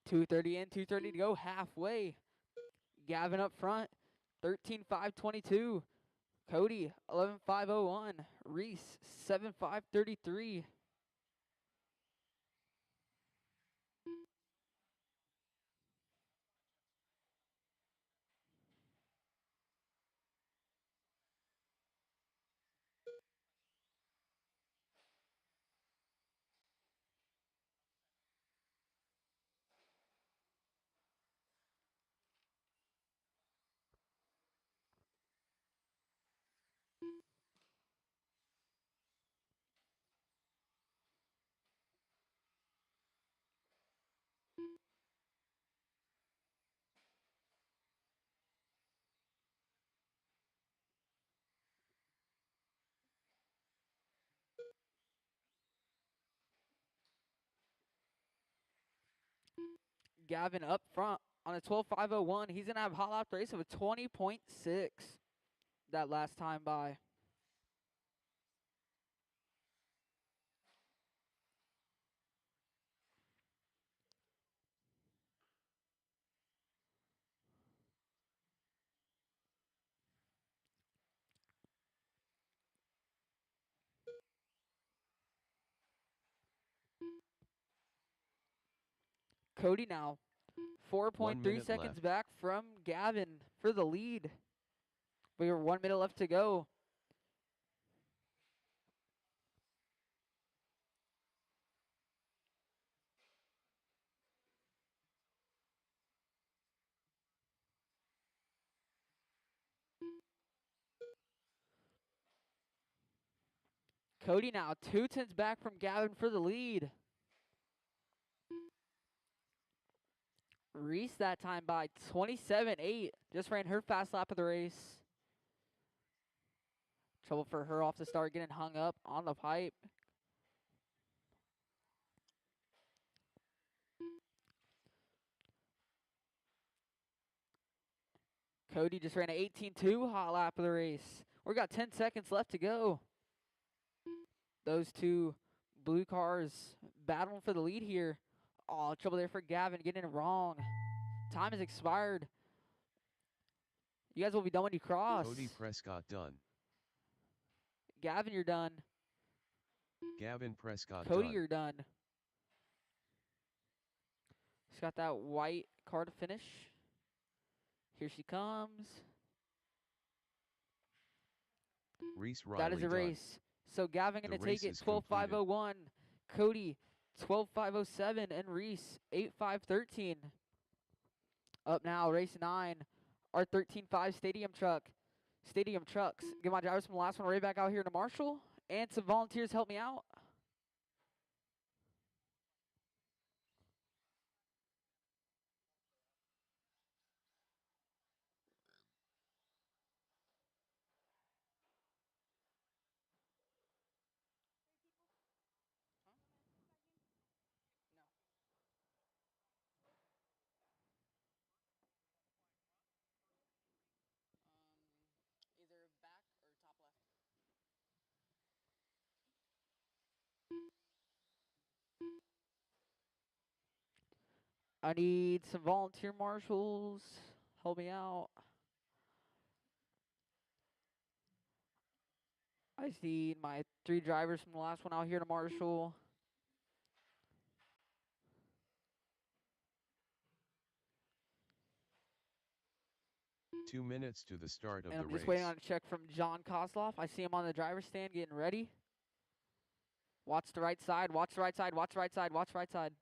.230 in, 2:30 to go, halfway. Gavin up front, 13-5-22. Cody, 11-5-01. Reese, 7-5-33. Gavin up front on a 12-5-01. He's going to have hot lap race of a 20.6 that last time by. Cody now 1 4.3 minute seconds left. back from Gavin for the lead. We have 1 minute left to go. Cody now 2/10 back from Gavin for the lead. Reese that time by 27.8. Just ran her fast lap of the race. Trouble for her off the start, getting hung up on the pipe. Cody just ran an 18.2 hot lap of the race. We got 10 seconds left to go. Those two blue cars battling for the lead here. Oh, trouble there for Gavin, getting it wrong. Time has expired. You guys will be done when you cross. Cody Prescott done. Gavin, you're done. Gavin Prescott Cody, done. you're done. She's got that white car to finish. Here she comes. Reese Riley That is a done. race. So Gavin The going to race take it is completed. 12.501. Cody 12.507. And Reese 8.513. Up now, race 9. Our 13.5 Stadium Truck. Stadium Trucks. Get my drivers from the last one right back out here to Marshall. And some volunteers help me out. Either back or top left. I need some volunteer marshals. Help me out. I just need my 3 drivers from the last one out here to Marshall. 2 minutes to the start of And the I'm race. just waiting on a check from John Kozloff. I see him on the driver's stand getting ready. Watch the right side, watch the right side, watch the right side, watch the right side.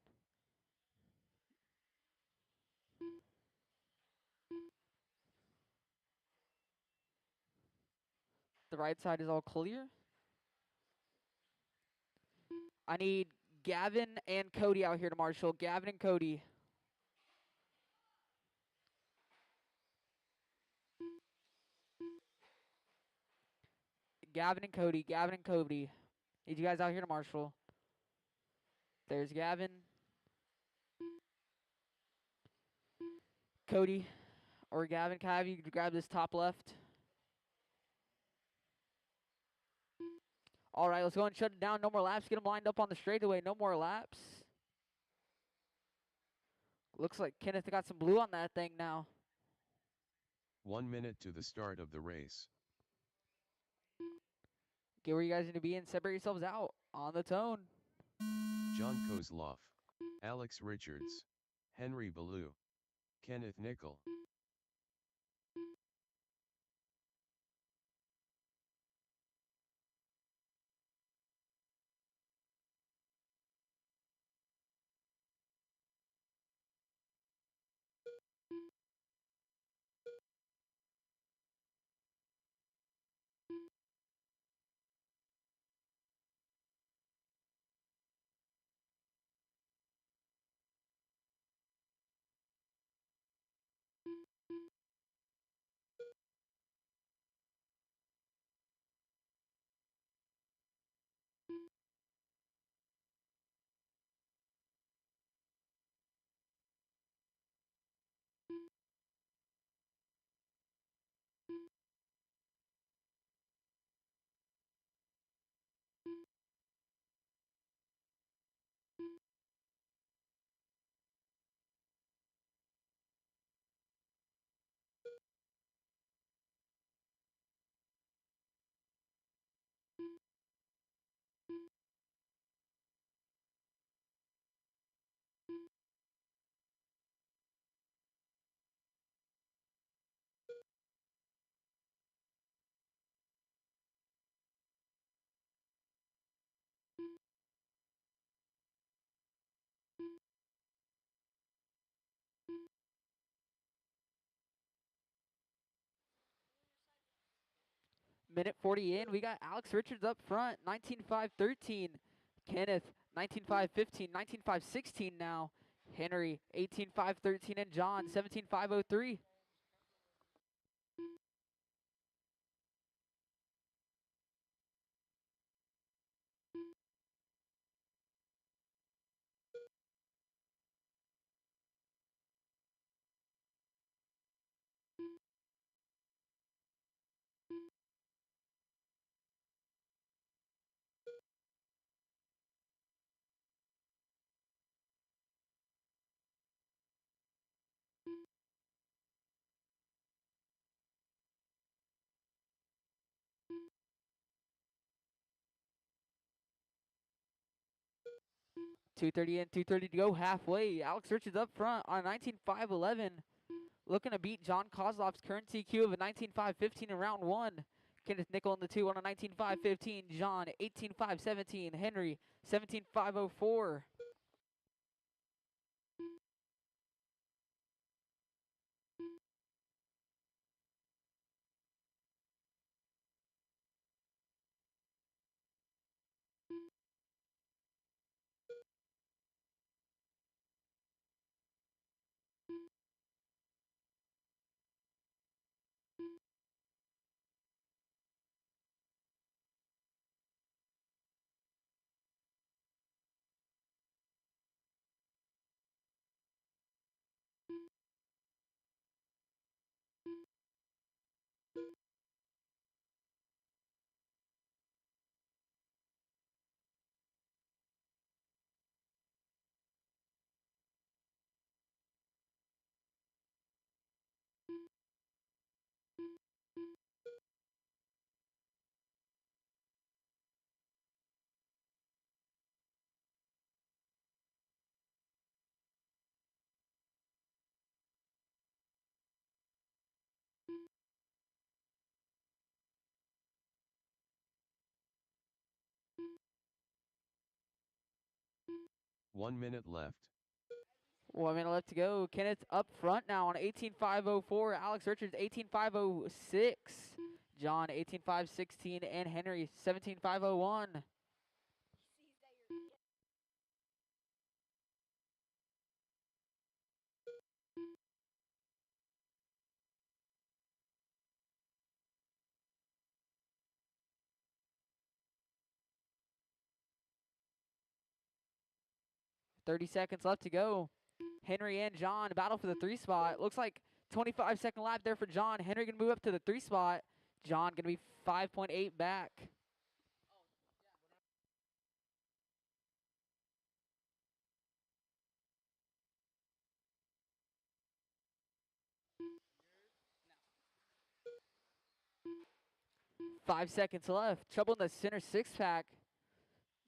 The right side is all clear. I need Gavin and Cody out here to Marshall. Gavin and Cody. Gavin and Cody. Gavin and Cody. Need you guys out here to Marshall. There's Gavin. Cody or Gavin, can I have you grab this top left? All right, let's go and shut it down. No more laps. Get them lined up on the straightaway. No more laps. Looks like Kenneth got some blue on that thing now. 1 minute to the start of the race. Get where you guys need to be and separate yourselves out on the tone. John Kozloff, Alex Richards, Henry Ballou, Kenneth Nickel. Minute 40 in. We got Alex Richards up front, 19.5.13. Kenneth, 19.5.15, 19.5.16 now. Henry, 18.5.13, and John, 17.5.03. .230 in, 2:30 to go halfway. Alex Richards up front on 19.5.11. Looking to beat John Kozlov's current TQ of a 19.5.15 in round one. Kenneth Nickel in the 2 on a 19.5.15. John, 18.5.17. Henry, 17.5.04. 1 minute left. 1 minute left to go. Kenneth up front now on 18.5.04. Alex Richards, 18.5.06. John, 18.5.16. And Henry, 17.5.01. 30 seconds left to go. Henry and John battle for the 3 spot. Looks like 25-second lap there for John. Henry gonna move up to the 3 spot. John gonna be 5.8 back. 5 seconds left. Trouble in the center 6-pack.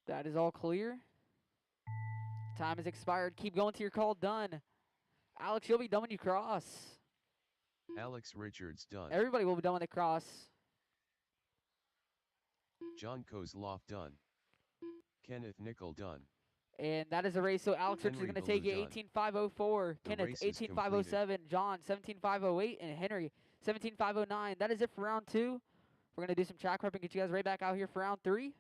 That is all clear. Time has expired. Keep going till you're called done. Alex, you'll be done when you cross. Alex Richards done. Everybody will be done when they cross. John Kozlov done. Kenneth Nickel done. And that is a race. So Alex Richards is Henry going to take Ballou it done. 18.5.04. The Kenneth, race is 18.5.07. John, 17.5.08. And Henry, 17.5.09. That is it for round 2. We're going to do some track prep and get you guys right back out here for round 3.